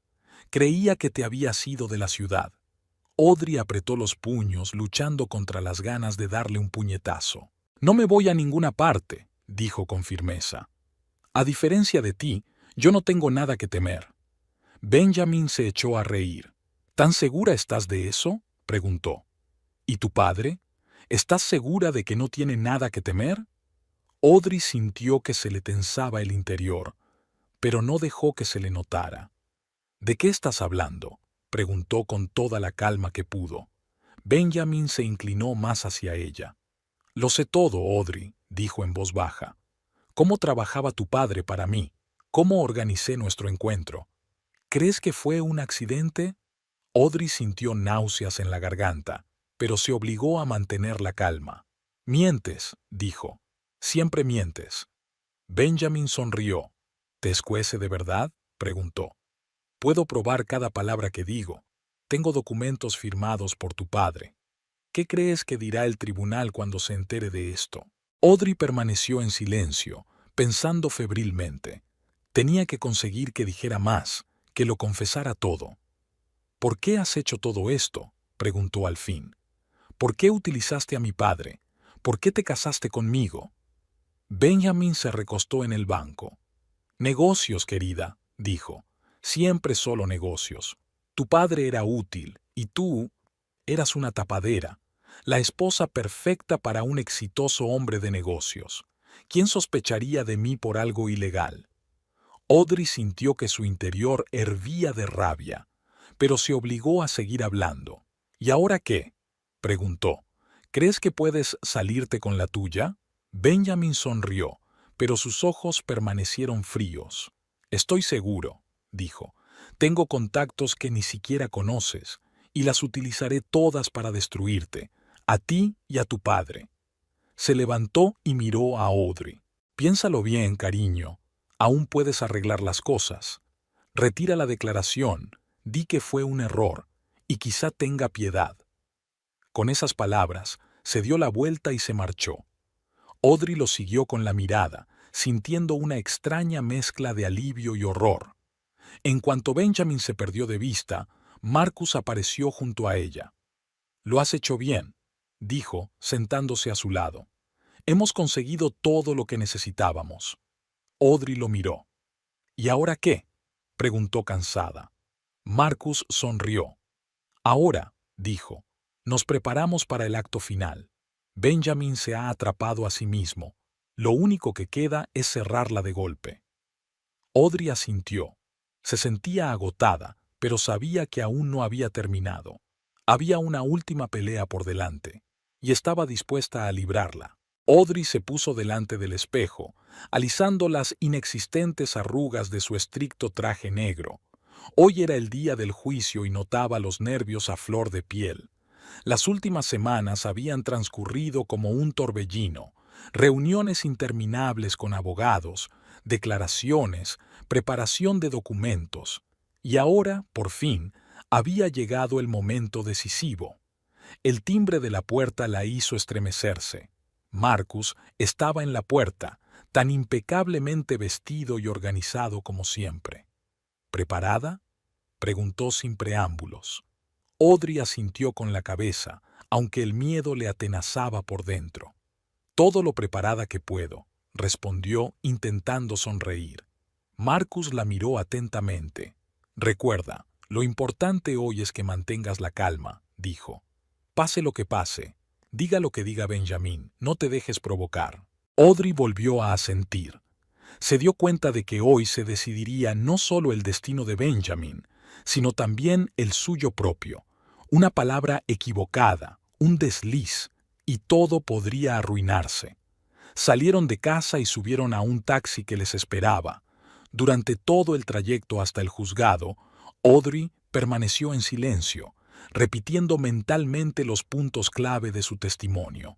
«Creía que te habías ido de la ciudad». Audrey apretó los puños, luchando contra las ganas de darle un puñetazo. «No me voy a ninguna parte», dijo con firmeza. «A diferencia de ti, yo no tengo nada que temer». Benjamin se echó a reír. «¿Tan segura estás de eso?», preguntó. «¿Y tu padre? ¿Estás segura de que no tiene nada que temer?». Audrey sintió que se le tensaba el interior, pero no dejó que se le notara. «¿De qué estás hablando?», preguntó con toda la calma que pudo. Benjamin se inclinó más hacia ella. «Lo sé todo, Audrey», dijo en voz baja. «¿Cómo trabajaba tu padre para mí? ¿Cómo organicé nuestro encuentro? ¿Crees que fue un accidente?». Audrey sintió náuseas en la garganta, pero se obligó a mantener la calma. «Mientes», dijo. «Siempre mientes». Benjamin sonrió. «¿Te escuece de verdad?», preguntó. «Puedo probar cada palabra que digo. Tengo documentos firmados por tu padre. ¿Qué crees que dirá el tribunal cuando se entere de esto?». Audrey permaneció en silencio, pensando febrilmente. Tenía que conseguir que dijera más, que lo confesara todo. «¿Por qué has hecho todo esto?», preguntó al fin. «¿Por qué utilizaste a mi padre? ¿Por qué te casaste conmigo?». Benjamin se recostó en el banco. «Negocios, querida», dijo. «Siempre solo negocios. Tu padre era útil, y tú eras una tapadera, la esposa perfecta para un exitoso hombre de negocios. ¿Quién sospecharía de mí por algo ilegal?». Audrey sintió que su interior hervía de rabia, pero se obligó a seguir hablando. «¿Y ahora qué?», preguntó. «¿Crees que puedes salirte con la tuya?». Benjamin sonrió, pero sus ojos permanecieron fríos. «Estoy seguro», dijo. Tengo contactos que ni siquiera conoces, y las utilizaré todas para destruirte, a ti y a tu padre. Se levantó y miró a Audrey. Piénsalo bien, cariño. Aún puedes arreglar las cosas. Retira la declaración, di que fue un error, y quizá tenga piedad. Con esas palabras, se dio la vuelta y se marchó. Audrey lo siguió con la mirada, sintiendo una extraña mezcla de alivio y horror. En cuanto Benjamin se perdió de vista, Marcus apareció junto a ella. «Lo has hecho bien», dijo, sentándose a su lado. «Hemos conseguido todo lo que necesitábamos». Audrey lo miró. «¿Y ahora qué?», preguntó cansada. Marcus sonrió. «Ahora», dijo, «nos preparamos para el acto final. Benjamin se ha atrapado a sí mismo. Lo único que queda es cerrarla de golpe». Audrey asintió. Se sentía agotada, pero sabía que aún no había terminado. Había una última pelea por delante, y estaba dispuesta a librarla. Audrey se puso delante del espejo, alisando las inexistentes arrugas de su estricto traje negro. Hoy era el día del juicio y notaba los nervios a flor de piel. Las últimas semanas habían transcurrido como un torbellino, reuniones interminables con abogados, declaraciones, preparación de documentos, y ahora, por fin, había llegado el momento decisivo. El timbre de la puerta la hizo estremecerse. Marcus estaba en la puerta, tan impecablemente vestido y organizado como siempre. ¿Preparada?, preguntó sin preámbulos. Audrey asintió con la cabeza, aunque el miedo le atenazaba por dentro. «Todo lo preparada que puedo», respondió intentando sonreír. Marcus la miró atentamente. «Recuerda, lo importante hoy es que mantengas la calma», dijo. «Pase lo que pase, diga lo que diga Benjamin, no te dejes provocar». Audrey volvió a asentir. Se dio cuenta de que hoy se decidiría no solo el destino de Benjamin, sino también el suyo propio. Una palabra equivocada, un desliz, y todo podría arruinarse. Salieron de casa y subieron a un taxi que les esperaba. Durante todo el trayecto hasta el juzgado, Audrey permaneció en silencio, repitiendo mentalmente los puntos clave de su testimonio.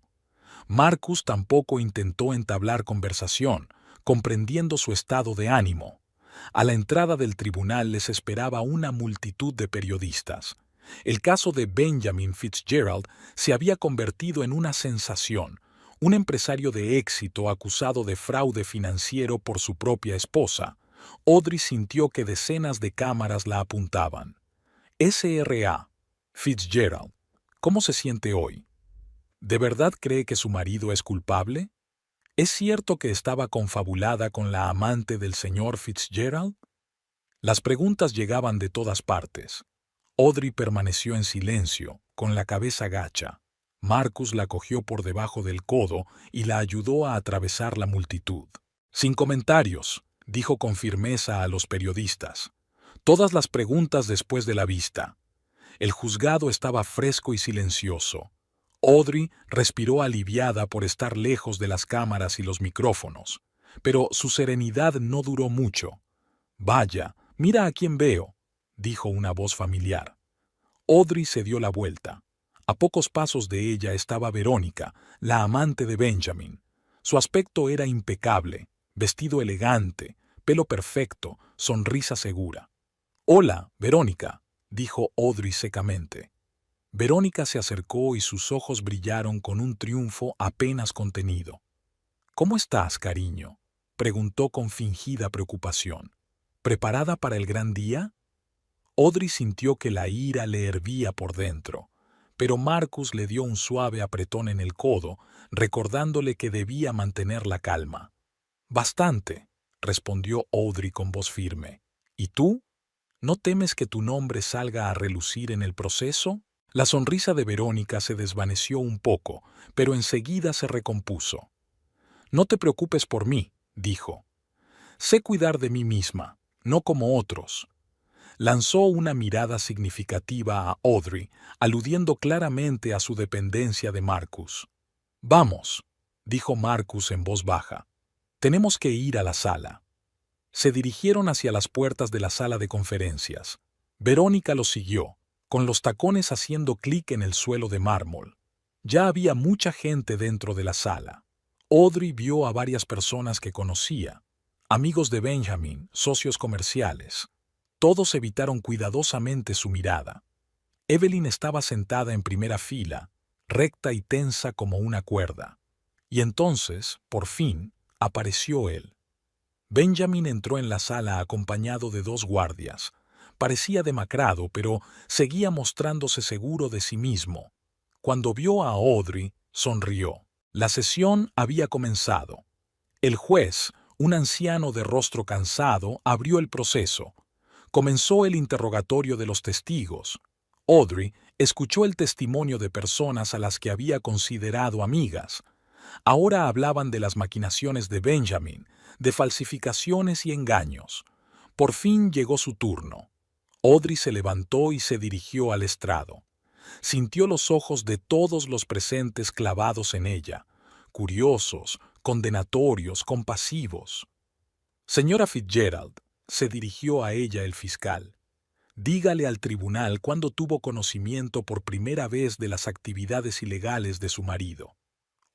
Marcus tampoco intentó entablar conversación, comprendiendo su estado de ánimo. A la entrada del tribunal les esperaba una multitud de periodistas. El caso de Benjamin Fitzgerald se había convertido en una sensación. Un empresario de éxito acusado de fraude financiero por su propia esposa. Audrey sintió que decenas de cámaras la apuntaban. S.R.A. Fitzgerald, ¿cómo se siente hoy? ¿De verdad cree que su marido es culpable? ¿Es cierto que estaba confabulada con la amante del señor Fitzgerald? Las preguntas llegaban de todas partes. Audrey permaneció en silencio, con la cabeza gacha. Marcus la cogió por debajo del codo y la ayudó a atravesar la multitud. «Sin comentarios», dijo con firmeza a los periodistas. «Todas las preguntas después de la vista». El juzgado estaba fresco y silencioso. Audrey respiró aliviada por estar lejos de las cámaras y los micrófonos, pero su serenidad no duró mucho. «Vaya, mira a quién veo», dijo una voz familiar. Audrey se dio la vuelta. A pocos pasos de ella estaba Verónica, la amante de Benjamin. Su aspecto era impecable, vestido elegante, pelo perfecto, sonrisa segura. «Hola, Verónica», dijo Audrey secamente. Verónica se acercó y sus ojos brillaron con un triunfo apenas contenido. «¿Cómo estás, cariño?», preguntó con fingida preocupación. «¿Preparada para el gran día?». Audrey sintió que la ira le hervía por dentro, pero Marcus le dio un suave apretón en el codo, recordándole que debía mantener la calma. «Bastante», respondió Audrey con voz firme. «¿Y tú? ¿No temes que tu nombre salga a relucir en el proceso?». La sonrisa de Verónica se desvaneció un poco, pero enseguida se recompuso. «No te preocupes por mí», dijo. «Sé cuidar de mí misma, no como otros». Lanzó una mirada significativa a Audrey, aludiendo claramente a su dependencia de Marcus. «Vamos», dijo Marcus en voz baja. «Tenemos que ir a la sala». Se dirigieron hacia las puertas de la sala de conferencias. Verónica los siguió, con los tacones haciendo clic en el suelo de mármol. Ya había mucha gente dentro de la sala. Audrey vio a varias personas que conocía, amigos de Benjamin, socios comerciales. Todos evitaron cuidadosamente su mirada. Evelyn estaba sentada en primera fila, recta y tensa como una cuerda. Y entonces, por fin, apareció él. Benjamin entró en la sala acompañado de 2 guardias. Parecía demacrado, pero seguía mostrándose seguro de sí mismo. Cuando vio a Audrey, sonrió. La sesión había comenzado. El juez, un anciano de rostro cansado, abrió el proceso. Comenzó el interrogatorio de los testigos. Audrey escuchó el testimonio de personas a las que había considerado amigas. Ahora hablaban de las maquinaciones de Benjamin, de falsificaciones y engaños. Por fin llegó su turno. Audrey se levantó y se dirigió al estrado. Sintió los ojos de todos los presentes clavados en ella, curiosos, condenatorios, compasivos. Señora Fitzgerald, se dirigió a ella el fiscal. Dígale al tribunal cuándo tuvo conocimiento por primera vez de las actividades ilegales de su marido.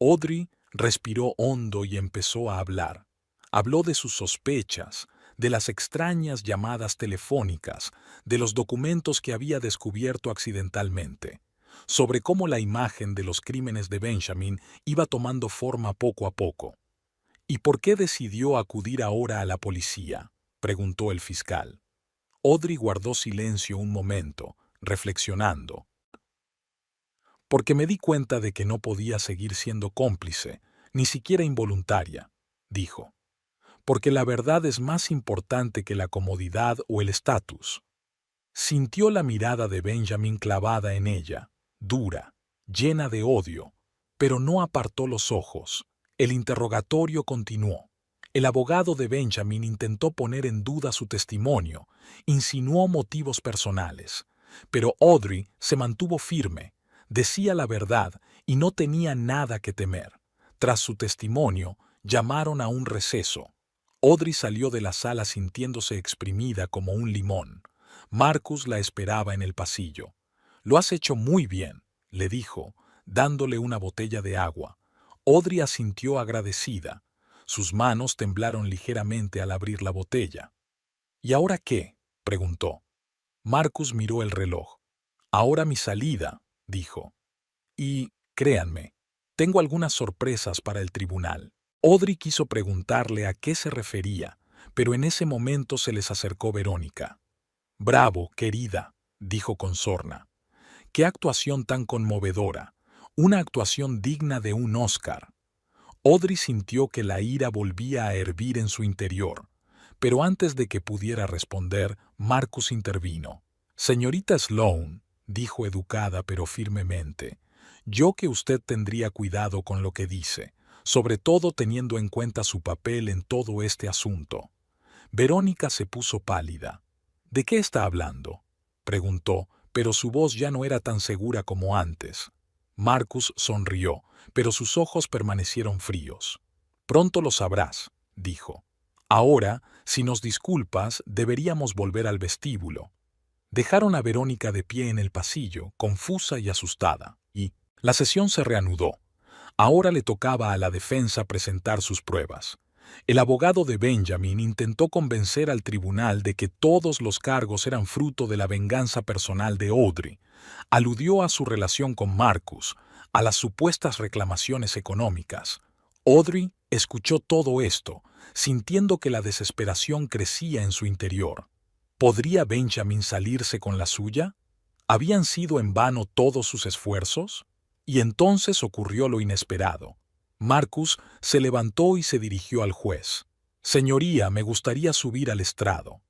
Audrey respiró hondo y empezó a hablar. Habló de sus sospechas, de las extrañas llamadas telefónicas, de los documentos que había descubierto accidentalmente, sobre cómo la imagen de los crímenes de Benjamin iba tomando forma poco a poco. ¿Y por qué decidió acudir ahora a la policía?, preguntó el fiscal. Audrey guardó silencio un momento, reflexionando. Porque me di cuenta de que no podía seguir siendo cómplice, ni siquiera involuntaria, dijo. Porque la verdad es más importante que la comodidad o el estatus. Sintió la mirada de Benjamin clavada en ella, dura, llena de odio, pero no apartó los ojos. El interrogatorio continuó. El abogado de Benjamin intentó poner en duda su testimonio, insinuó motivos personales, pero Audrey se mantuvo firme, decía la verdad y no tenía nada que temer. Tras su testimonio, llamaron a un receso. Audrey salió de la sala sintiéndose exprimida como un limón. Marcus la esperaba en el pasillo. «Lo has hecho muy bien», le dijo, dándole una botella de agua. Audrey asintió agradecida. Sus manos temblaron ligeramente al abrir la botella. «¿Y ahora qué?», preguntó. Marcus miró el reloj. «Ahora mi salida», dijo. «Y, créanme, tengo algunas sorpresas para el tribunal». Audrey quiso preguntarle a qué se refería, pero en ese momento se les acercó Verónica. «Bravo, querida», dijo con sorna. «Qué actuación tan conmovedora, una actuación digna de un Oscar». Audrey sintió que la ira volvía a hervir en su interior, pero antes de que pudiera responder, Marcus intervino. «Señorita Sloane», dijo educada pero firmemente, «yo que usted tendría cuidado con lo que dice, sobre todo teniendo en cuenta su papel en todo este asunto». Verónica se puso pálida. «¿De qué está hablando?», preguntó, pero su voz ya no era tan segura como antes. Marcus sonrió, pero sus ojos permanecieron fríos. «Pronto lo sabrás», dijo. «Ahora, si nos disculpas, deberíamos volver al vestíbulo». Dejaron a Verónica de pie en el pasillo, confusa y asustada, y la sesión se reanudó. Ahora le tocaba a la defensa presentar sus pruebas. El abogado de Benjamin intentó convencer al tribunal de que todos los cargos eran fruto de la venganza personal de Audrey. Aludió a su relación con Marcus, a las supuestas reclamaciones económicas. Audrey escuchó todo esto, sintiendo que la desesperación crecía en su interior. ¿Podría Benjamin salirse con la suya? ¿Habían sido en vano todos sus esfuerzos? Y entonces ocurrió lo inesperado. Marcus se levantó y se dirigió al juez. «Señoría, me gustaría subir al estrado».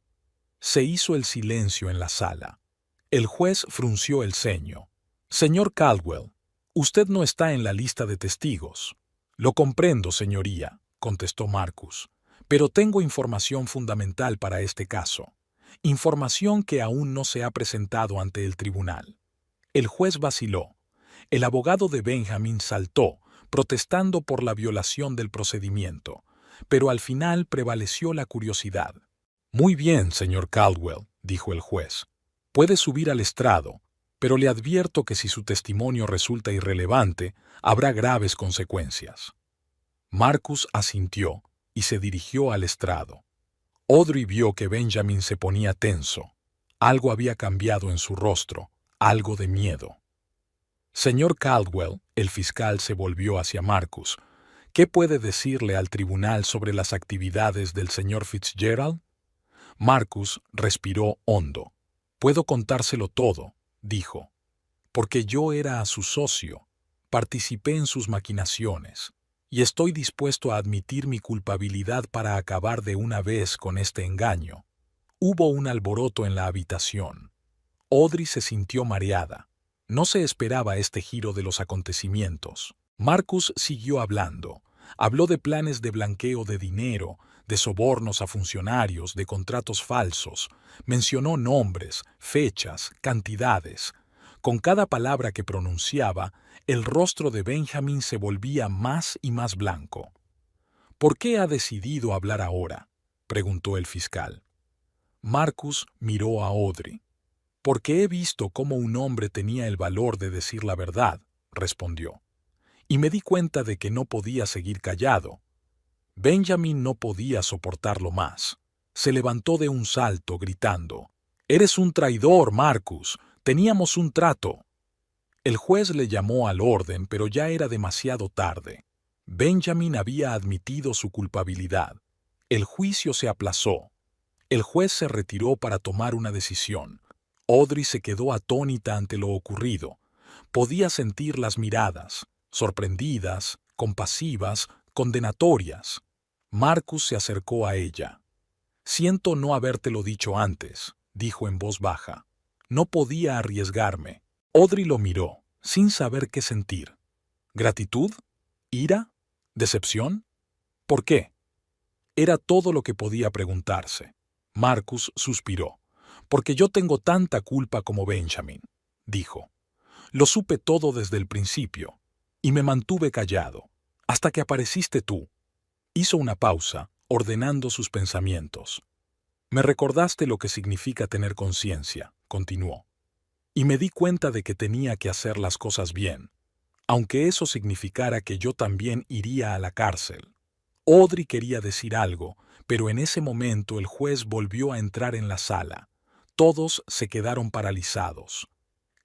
Se hizo el silencio en la sala. El juez frunció el ceño. «Señor Caldwell, usted no está en la lista de testigos». «Lo comprendo, señoría», contestó Marcus, «pero tengo información fundamental para este caso. Información que aún no se ha presentado ante el tribunal». El juez vaciló. El abogado de Benjamin saltó, protestando por la violación del procedimiento. pero al final prevaleció la curiosidad. «Muy bien, señor Caldwell», dijo el juez. «Puede subir al estrado, pero le advierto que si su testimonio resulta irrelevante, habrá graves consecuencias». Marcus asintió y se dirigió al estrado. Audrey vio que Benjamin se ponía tenso. Algo había cambiado en su rostro, algo de miedo. «Señor Caldwell», el fiscal se volvió hacia Marcus, «¿qué puede decirle al tribunal sobre las actividades del señor Fitzgerald?» Marcus respiró hondo. «Puedo contárselo todo», dijo, «porque yo era su socio, participé en sus maquinaciones, y estoy dispuesto a admitir mi culpabilidad para acabar de una vez con este engaño». Hubo un alboroto en la habitación. Audrey se sintió mareada. No se esperaba este giro de los acontecimientos. Marcus siguió hablando. Habló de planes de blanqueo de dinero, de sobornos a funcionarios, de contratos falsos. Mencionó nombres, fechas, cantidades. Con cada palabra que pronunciaba, el rostro de Benjamin se volvía más y más blanco. «¿Por qué ha decidido hablar ahora?», preguntó el fiscal. Marcus miró a Audrey. «Porque he visto cómo un hombre tenía el valor de decir la verdad», respondió. «Y me di cuenta de que no podía seguir callado». Benjamin no podía soportarlo más. Se levantó de un salto, gritando: «¡Eres un traidor, Marcus! Teníamos un trato». El juez le llamó al orden, pero ya era demasiado tarde. Benjamin había admitido su culpabilidad. El juicio se aplazó. El juez se retiró para tomar una decisión. Audrey se quedó atónita ante lo ocurrido. Podía sentir las miradas, sorprendidas, compasivas, condenatorias. Marcus se acercó a ella. «Siento no habértelo dicho antes», dijo en voz baja. «No podía arriesgarme». Audrey lo miró, sin saber qué sentir. ¿Gratitud? ¿Ira? ¿Decepción? ¿Por qué? Era todo lo que podía preguntarse. Marcus suspiró. «Porque yo tengo tanta culpa como Benjamin», dijo. «Lo supe todo desde el principio, y me mantuve callado, hasta que apareciste tú». Hizo una pausa, ordenando sus pensamientos. «Me recordaste lo que significa tener conciencia», continuó. «Y me di cuenta de que tenía que hacer las cosas bien, aunque eso significara que yo también iría a la cárcel». Audrey quería decir algo, pero en ese momento el juez volvió a entrar en la sala. Todos se quedaron paralizados.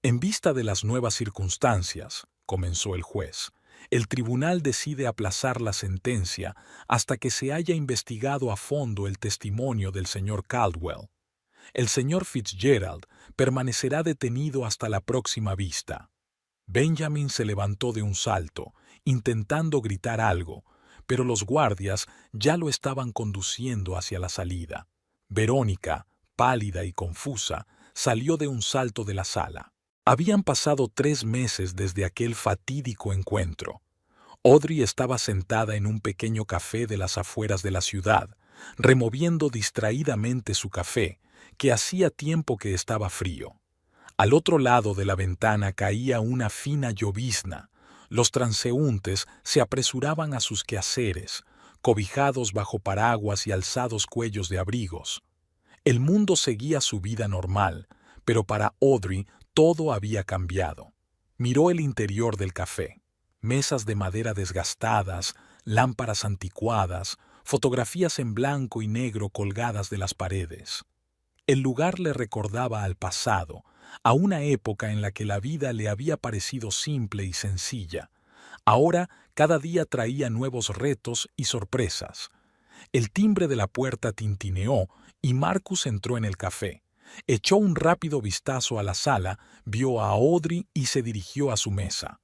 «En vista de las nuevas circunstancias», comenzó el juez, «el tribunal decide aplazar la sentencia hasta que se haya investigado a fondo el testimonio del señor Caldwell. El señor Fitzgerald permanecerá detenido hasta la próxima vista». Benjamin se levantó de un salto, intentando gritar algo, pero los guardias ya lo estaban conduciendo hacia la salida. Verónica, pálida y confusa, salió de un salto de la sala. Habían pasado 3 meses desde aquel fatídico encuentro. Audrey estaba sentada en un pequeño café de las afueras de la ciudad, removiendo distraídamente su café, que hacía tiempo que estaba frío. Al otro lado de la ventana caía una fina llovizna. Los transeúntes se apresuraban a sus quehaceres, cobijados bajo paraguas y alzados cuellos de abrigos. El mundo seguía su vida normal, pero para Audrey todo había cambiado. Miró el interior del café. Mesas de madera desgastadas, lámparas anticuadas, fotografías en blanco y negro colgadas de las paredes. El lugar le recordaba al pasado, a una época en la que la vida le había parecido simple y sencilla. Ahora cada día traía nuevos retos y sorpresas. El timbre de la puerta tintineó y Marcus entró en el café. Echó un rápido vistazo a la sala, vio a Audrey y se dirigió a su mesa.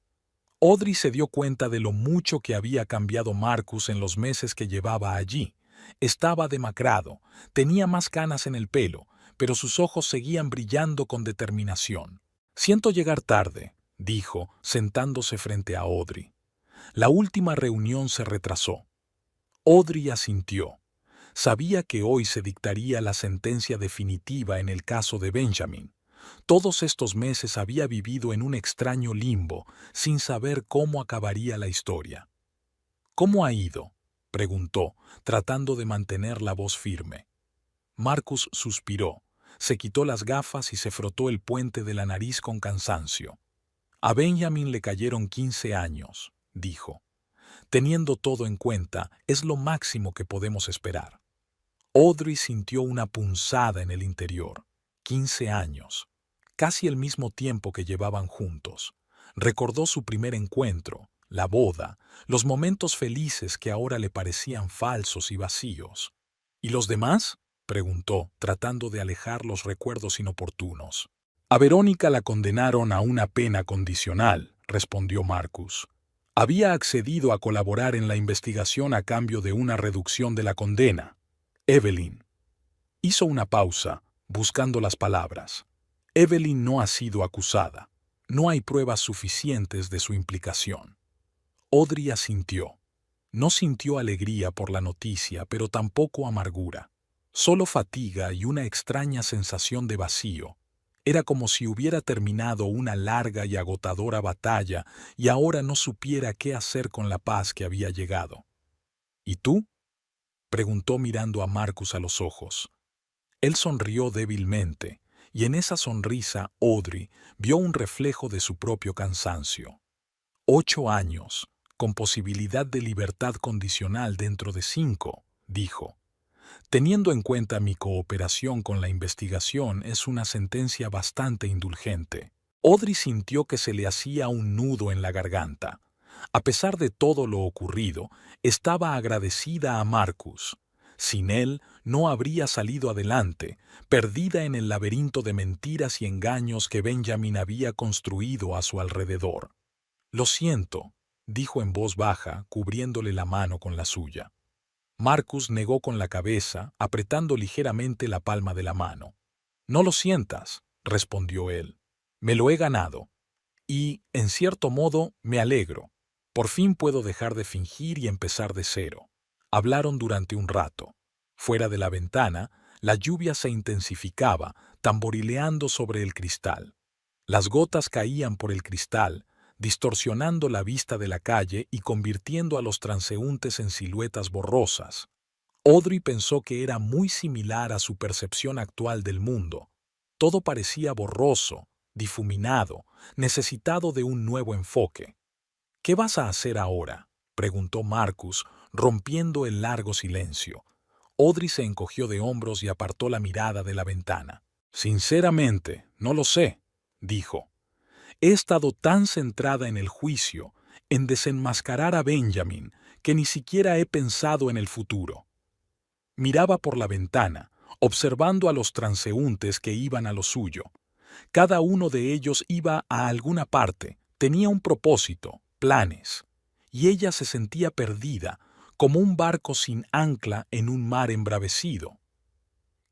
Audrey se dio cuenta de lo mucho que había cambiado Marcus en los meses que llevaba allí. Estaba demacrado, tenía más canas en el pelo, pero sus ojos seguían brillando con determinación. «Siento llegar tarde», dijo, sentándose frente a Audrey. La última reunión se retrasó. Audrey asintió. Sabía que hoy se dictaría la sentencia definitiva en el caso de Benjamin. Todos estos meses había vivido en un extraño limbo, sin saber cómo acabaría la historia. «¿Cómo ha ido?», preguntó, tratando de mantener la voz firme. Marcus suspiró, se quitó las gafas y se frotó el puente de la nariz con cansancio. A Benjamin le cayeron 15 años, dijo. Teniendo todo en cuenta, es lo máximo que podemos esperar. Audrey sintió una punzada en el interior. 15 años. Casi el mismo tiempo que llevaban juntos. Recordó su primer encuentro, la boda, los momentos felices que ahora le parecían falsos y vacíos. ¿Y los demás?, preguntó, tratando de alejar los recuerdos inoportunos. A Verónica la condenaron a una pena condicional, respondió Marcus. Había accedido a colaborar en la investigación a cambio de una reducción de la condena. Evelyn. Hizo una pausa, buscando las palabras. Evelyn no ha sido acusada. No hay pruebas suficientes de su implicación. Audrey asintió. No sintió alegría por la noticia, pero tampoco amargura. Solo fatiga y una extraña sensación de vacío. Era como si hubiera terminado una larga y agotadora batalla y ahora no supiera qué hacer con la paz que había llegado. ¿Y tú?, preguntó mirando a Marcus a los ojos. Él sonrió débilmente, y en esa sonrisa Audrey vio un reflejo de su propio cansancio. 8 años, con posibilidad de libertad condicional dentro de 5, dijo. Teniendo en cuenta mi cooperación con la investigación, es una sentencia bastante indulgente. Audrey sintió que se le hacía un nudo en la garganta. A pesar de todo lo ocurrido, estaba agradecida a Marcus. Sin él, no habría salido adelante, perdida en el laberinto de mentiras y engaños que Benjamin había construido a su alrededor. «Lo siento», dijo en voz baja, cubriéndole la mano con la suya. Marcus negó con la cabeza, apretando ligeramente la palma de la mano. «No lo sientas», respondió él. «Me lo he ganado. Y, en cierto modo, me alegro. Por fin puedo dejar de fingir y empezar de cero». Hablaron durante un rato. Fuera de la ventana, la lluvia se intensificaba, tamborileando sobre el cristal. Las gotas caían por el cristal, distorsionando la vista de la calle y convirtiendo a los transeúntes en siluetas borrosas. Audrey pensó que era muy similar a su percepción actual del mundo. Todo parecía borroso, difuminado, necesitado de un nuevo enfoque. «¿Qué vas a hacer ahora?», preguntó Marcus, rompiendo el largo silencio. Audrey se encogió de hombros y apartó la mirada de la ventana. «Sinceramente, no lo sé», dijo. «He estado tan centrada en el juicio, en desenmascarar a Benjamin, que ni siquiera he pensado en el futuro». Miraba por la ventana, observando a los transeúntes que iban a lo suyo. Cada uno de ellos iba a alguna parte, tenía un propósito, planes, y ella se sentía perdida, como un barco sin ancla en un mar embravecido.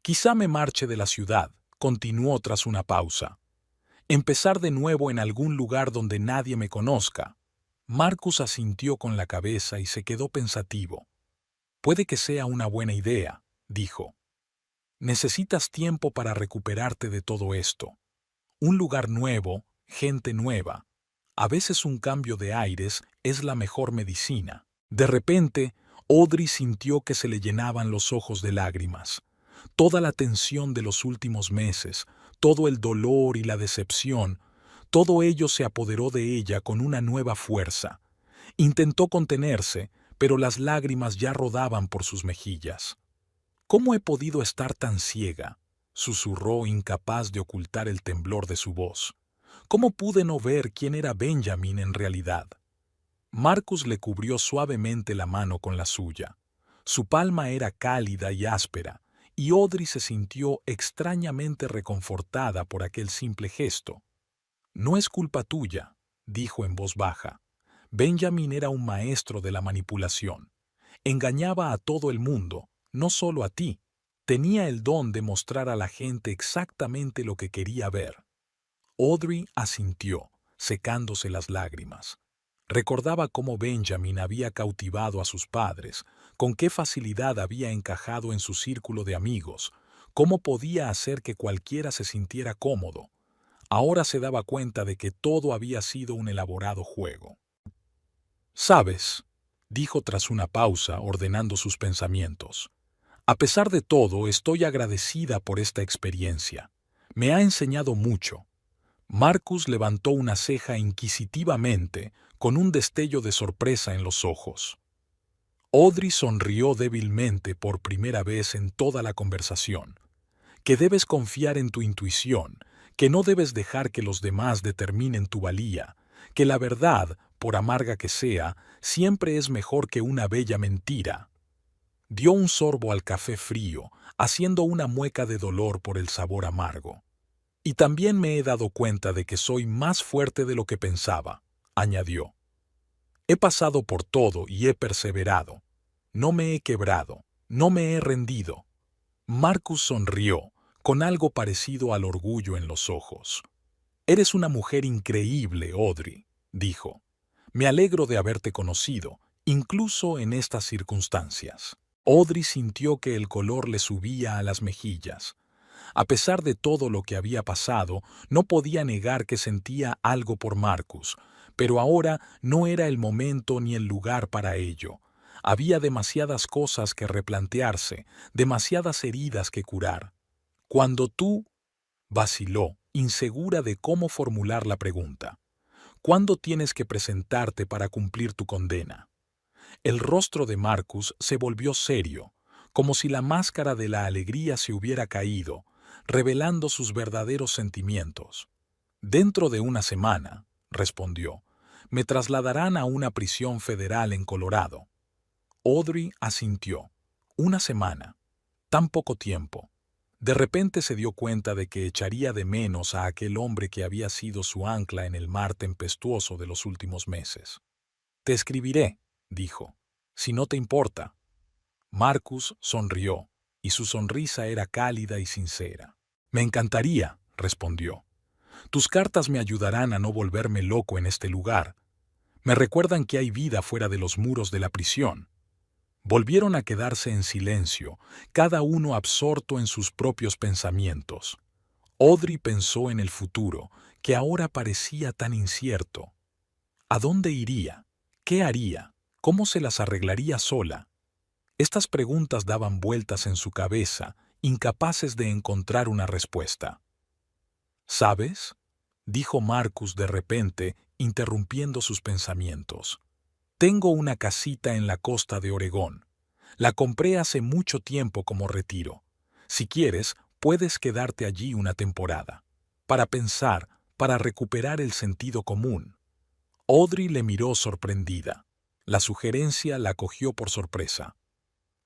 «Quizá me marche de la ciudad», continuó tras una pausa. «Empezar de nuevo en algún lugar donde nadie me conozca». Marcus asintió con la cabeza y se quedó pensativo. «Puede que sea una buena idea», dijo. «Necesitas tiempo para recuperarte de todo esto. Un lugar nuevo, gente nueva. A veces un cambio de aires es la mejor medicina». De repente, Audrey sintió que se le llenaban los ojos de lágrimas. Toda la tensión de los últimos meses, todo el dolor y la decepción, todo ello se apoderó de ella con una nueva fuerza. Intentó contenerse, pero las lágrimas ya rodaban por sus mejillas. «¿Cómo he podido estar tan ciega?», susurró, incapaz de ocultar el temblor de su voz. «¿Cómo pude no ver quién era Benjamin en realidad?». Marcus le cubrió suavemente la mano con la suya. Su palma era cálida y áspera, y Audrey se sintió extrañamente reconfortada por aquel simple gesto. «No es culpa tuya», dijo en voz baja. «Benjamin era un maestro de la manipulación. Engañaba a todo el mundo, no solo a ti. Tenía el don de mostrar a la gente exactamente lo que quería ver». Audrey asintió, secándose las lágrimas. Recordaba cómo Benjamin había cautivado a sus padres, con qué facilidad había encajado en su círculo de amigos, cómo podía hacer que cualquiera se sintiera cómodo. Ahora se daba cuenta de que todo había sido un elaborado juego. «¿Sabes?», dijo tras una pausa, ordenando sus pensamientos. A pesar de todo, estoy agradecida por esta experiencia. Me ha enseñado mucho. Marcus levantó una ceja inquisitivamente, con un destello de sorpresa en los ojos. Audrey sonrió débilmente por primera vez en toda la conversación. Que debes confiar en tu intuición, que no debes dejar que los demás determinen tu valía, que la verdad, por amarga que sea, siempre es mejor que una bella mentira. Dio un sorbo al café frío, haciendo una mueca de dolor por el sabor amargo. Y también me he dado cuenta de que soy más fuerte de lo que pensaba, añadió. He pasado por todo y he perseverado. No me he quebrado, no me he rendido. Marcus sonrió, con algo parecido al orgullo en los ojos. Eres una mujer increíble, Audrey, dijo. Me alegro de haberte conocido, incluso en estas circunstancias. Audrey sintió que el color le subía a las mejillas. A pesar de todo lo que había pasado, no podía negar que sentía algo por Marcus, pero ahora no era el momento ni el lugar para ello. Había demasiadas cosas que replantearse, demasiadas heridas que curar. Cuando tú... vaciló, insegura de cómo formular la pregunta. ¿Cuándo tienes que presentarte para cumplir tu condena? El rostro de Marcus se volvió serio, como si la máscara de la alegría se hubiera caído, revelando sus verdaderos sentimientos. Dentro de una semana, respondió, me trasladarán a una prisión federal en Colorado. Audrey asintió. Una semana. Tan poco tiempo. De repente se dio cuenta de que echaría de menos a aquel hombre que había sido su ancla en el mar tempestuoso de los últimos meses. Te escribiré, dijo, si no te importa. Marcus sonrió, y su sonrisa era cálida y sincera. Me encantaría, respondió. Tus cartas me ayudarán a no volverme loco en este lugar. Me recuerdan que hay vida fuera de los muros de la prisión. Volvieron a quedarse en silencio, cada uno absorto en sus propios pensamientos. Audrey pensó en el futuro, que ahora parecía tan incierto. ¿A dónde iría? ¿Qué haría? ¿Cómo se las arreglaría sola? Estas preguntas daban vueltas en su cabeza, incapaces de encontrar una respuesta. ¿Sabes?, dijo Marcus de repente, interrumpiendo sus pensamientos. Tengo una casita en la costa de Oregón. La compré hace mucho tiempo como retiro. Si quieres, puedes quedarte allí una temporada. Para pensar, para recuperar el sentido común. Audrey le miró sorprendida. La sugerencia la cogió por sorpresa.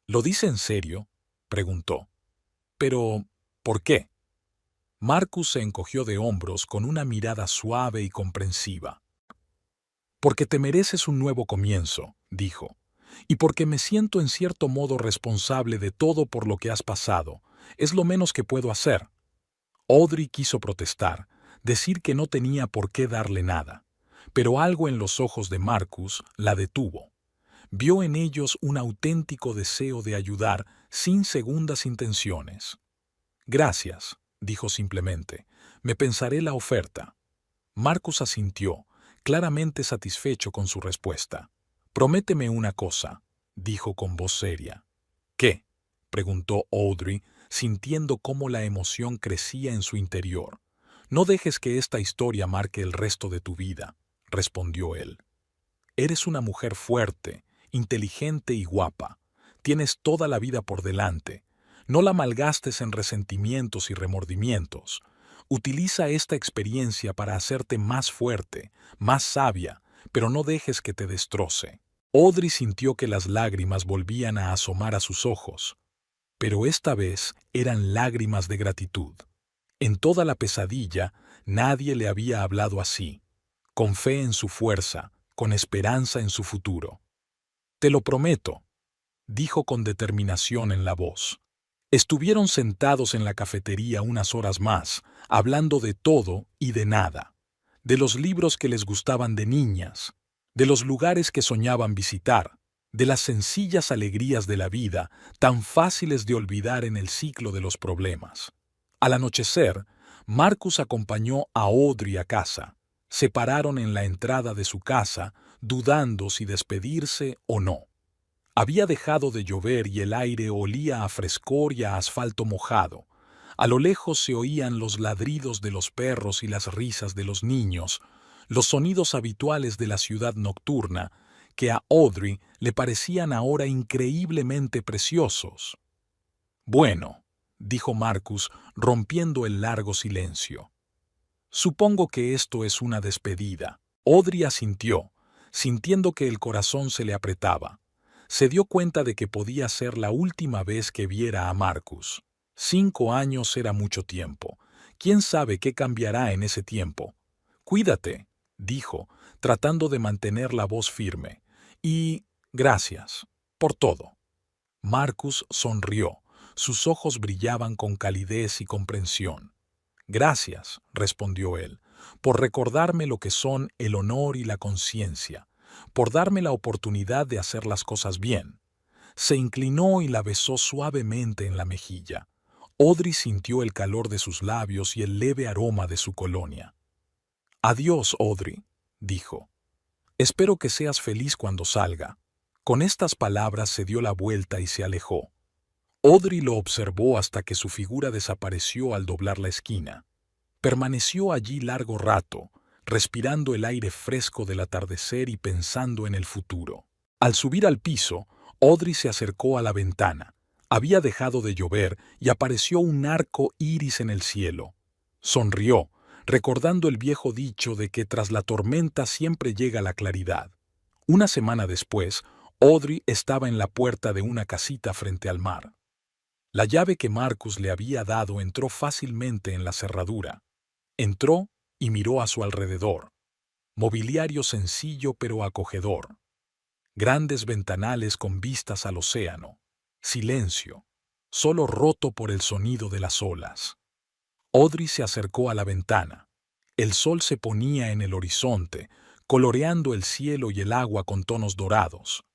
¿Lo dice en serio?, preguntó. Pero, ¿por qué? Marcus se encogió de hombros con una mirada suave y comprensiva. Porque te mereces un nuevo comienzo, dijo, y porque me siento en cierto modo responsable de todo por lo que has pasado. Es lo menos que puedo hacer. Audrey quiso protestar, decir que no tenía por qué darle nada, pero algo en los ojos de Marcus la detuvo. Vio en ellos un auténtico deseo de ayudar sin segundas intenciones. Gracias, dijo simplemente. Me pensaré la oferta. Marcus asintió, claramente satisfecho con su respuesta. Prométeme una cosa, dijo con voz seria. ¿Qué?, preguntó Audrey, sintiendo cómo la emoción crecía en su interior. No dejes que esta historia marque el resto de tu vida, respondió él. Eres una mujer fuerte, inteligente y guapa. Tienes toda la vida por delante. No la malgastes en resentimientos y remordimientos. Utiliza esta experiencia para hacerte más fuerte, más sabia, pero no dejes que te destroce. Audrey sintió que las lágrimas volvían a asomar a sus ojos, pero esta vez eran lágrimas de gratitud. En toda la pesadilla, nadie le había hablado así, con fe en su fuerza, con esperanza en su futuro. Te lo prometo, dijo con determinación en la voz. Estuvieron sentados en la cafetería unas horas más, hablando de todo y de nada, de los libros que les gustaban de niñas, de los lugares que soñaban visitar, de las sencillas alegrías de la vida, tan fáciles de olvidar en el ciclo de los problemas. Al anochecer, Marcus acompañó a Audrey a casa. Se pararon en la entrada de su casa, dudando si despedirse o no. Había dejado de llover y el aire olía a frescor y a asfalto mojado. A lo lejos se oían los ladridos de los perros y las risas de los niños, los sonidos habituales de la ciudad nocturna, que a Audrey le parecían ahora increíblemente preciosos. «Bueno», dijo Marcus, rompiendo el largo silencio. «Supongo que esto es una despedida». Audrey asintió, sintiendo que el corazón se le apretaba. Se dio cuenta de que podía ser la última vez que viera a Marcus. 5 años era mucho tiempo. ¿Quién sabe qué cambiará en ese tiempo? «Cuídate», dijo, tratando de mantener la voz firme. «Y gracias por todo». Marcus sonrió. Sus ojos brillaban con calidez y comprensión. «Gracias», respondió él, «por recordarme lo que son el honor y la conciencia, por darme la oportunidad de hacer las cosas bien». Se inclinó y la besó suavemente en la mejilla. Audrey sintió el calor de sus labios y el leve aroma de su colonia. «Adiós, Audrey», dijo. «Espero que seas feliz cuando salga». Con estas palabras se dio la vuelta y se alejó. Audrey lo observó hasta que su figura desapareció al doblar la esquina. Permaneció allí largo rato, respirando el aire fresco del atardecer y pensando en el futuro. Al subir al piso, Audrey se acercó a la ventana. Había dejado de llover y apareció un arco iris en el cielo. Sonrió, recordando el viejo dicho de que tras la tormenta siempre llega la claridad. Una semana después, Audrey estaba en la puerta de una casita frente al mar. La llave que Marcus le había dado entró fácilmente en la cerradura. Entró y miró a su alrededor. Mobiliario sencillo pero acogedor. Grandes ventanales con vistas al océano. Silencio, solo roto por el sonido de las olas. Audrey se acercó a la ventana. El sol se ponía en el horizonte, coloreando el cielo y el agua con tonos dorados.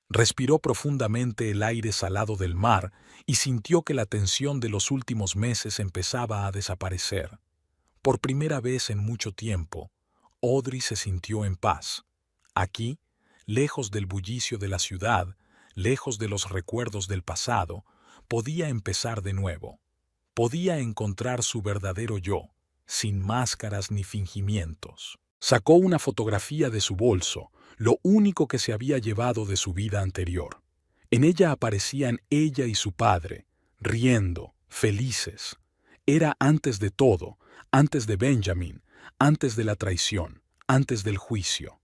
Respiró profundamente el aire salado del mar y sintió que la tensión de los últimos meses empezaba a desaparecer. Por primera vez en mucho tiempo, Audrey se sintió en paz. Aquí, lejos del bullicio de la ciudad, lejos de los recuerdos del pasado, podía empezar de nuevo. Podía encontrar su verdadero yo, sin máscaras ni fingimientos. Sacó una fotografía de su bolso, lo único que se había llevado de su vida anterior. En ella aparecían ella y su padre, riendo, felices. Era antes de todo, antes de Benjamin, antes de la traición, antes del juicio.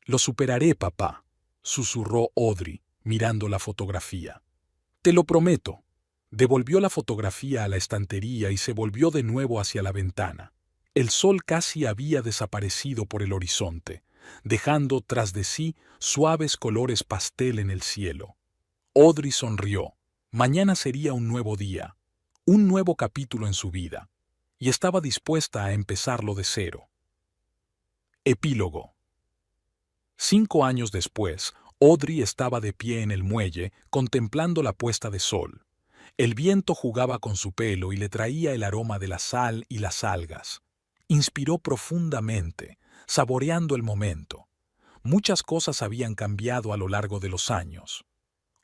«Lo superaré, papá», susurró Audrey, mirando la fotografía. «Te lo prometo». Devolvió la fotografía a la estantería y se volvió de nuevo hacia la ventana. El sol casi había desaparecido por el horizonte, dejando tras de sí suaves colores pastel en el cielo. Audrey sonrió. Mañana sería un nuevo día, un nuevo capítulo en su vida, y estaba dispuesta a empezarlo de cero. Epílogo. 5 años después, Audrey estaba de pie en el muelle, contemplando la puesta de sol. El viento jugaba con su pelo y le traía el aroma de la sal y las algas. Inspiró profundamente, saboreando el momento. Muchas cosas habían cambiado a lo largo de los años.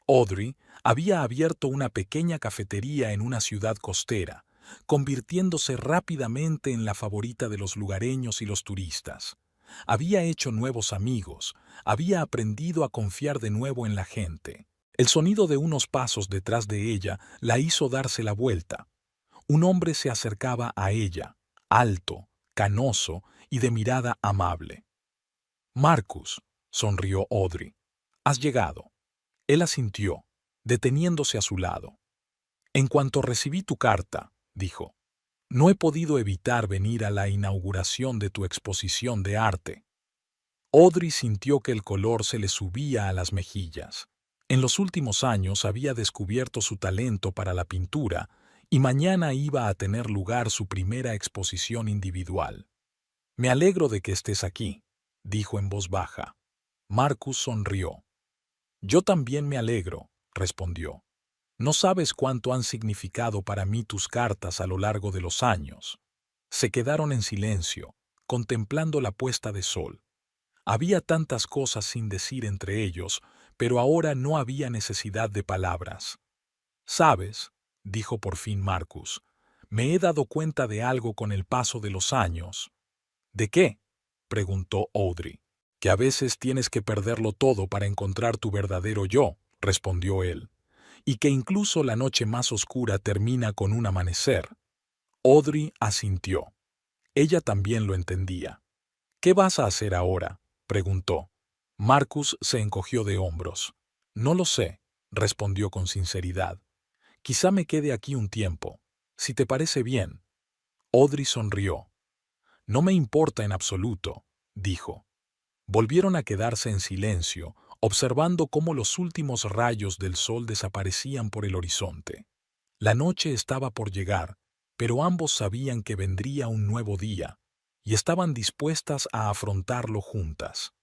Audrey había abierto una pequeña cafetería en una ciudad costera, convirtiéndose rápidamente en la favorita de los lugareños y los turistas. Había hecho nuevos amigos, había aprendido a confiar de nuevo en la gente. El sonido de unos pasos detrás de ella la hizo darse la vuelta. Un hombre se acercaba a ella, alto, canoso y de mirada amable. «Marcus», sonrió Audrey, «has llegado». Él asintió, deteniéndose a su lado. «En cuanto recibí tu carta», dijo, «no he podido evitar venir a la inauguración de tu exposición de arte». Audrey sintió que el color se le subía a las mejillas. En los últimos años había descubierto su talento para la pintura y mañana iba a tener lugar su primera exposición individual. «Me alegro de que estés aquí», dijo en voz baja. Marcus sonrió. «Yo también me alegro», respondió. «No sabes cuánto han significado para mí tus cartas a lo largo de los años». Se quedaron en silencio, contemplando la puesta de sol. Había tantas cosas sin decir entre ellos, pero ahora no había necesidad de palabras. «¿Sabes?», dijo por fin Marcus, «me he dado cuenta de algo con el paso de los años». «¿De qué?», preguntó Audrey. «Que a veces tienes que perderlo todo para encontrar tu verdadero yo», respondió él, «y que incluso la noche más oscura termina con un amanecer». Audrey asintió. Ella también lo entendía. «¿Qué vas a hacer ahora?», preguntó. Marcus se encogió de hombros. «No lo sé», respondió con sinceridad. «Quizá me quede aquí un tiempo, si te parece bien». Audrey sonrió. «No me importa en absoluto», dijo. Volvieron a quedarse en silencio, observando cómo los últimos rayos del sol desaparecían por el horizonte. La noche estaba por llegar, pero ambos sabían que vendría un nuevo día, y estaban dispuestas a afrontarlo juntas.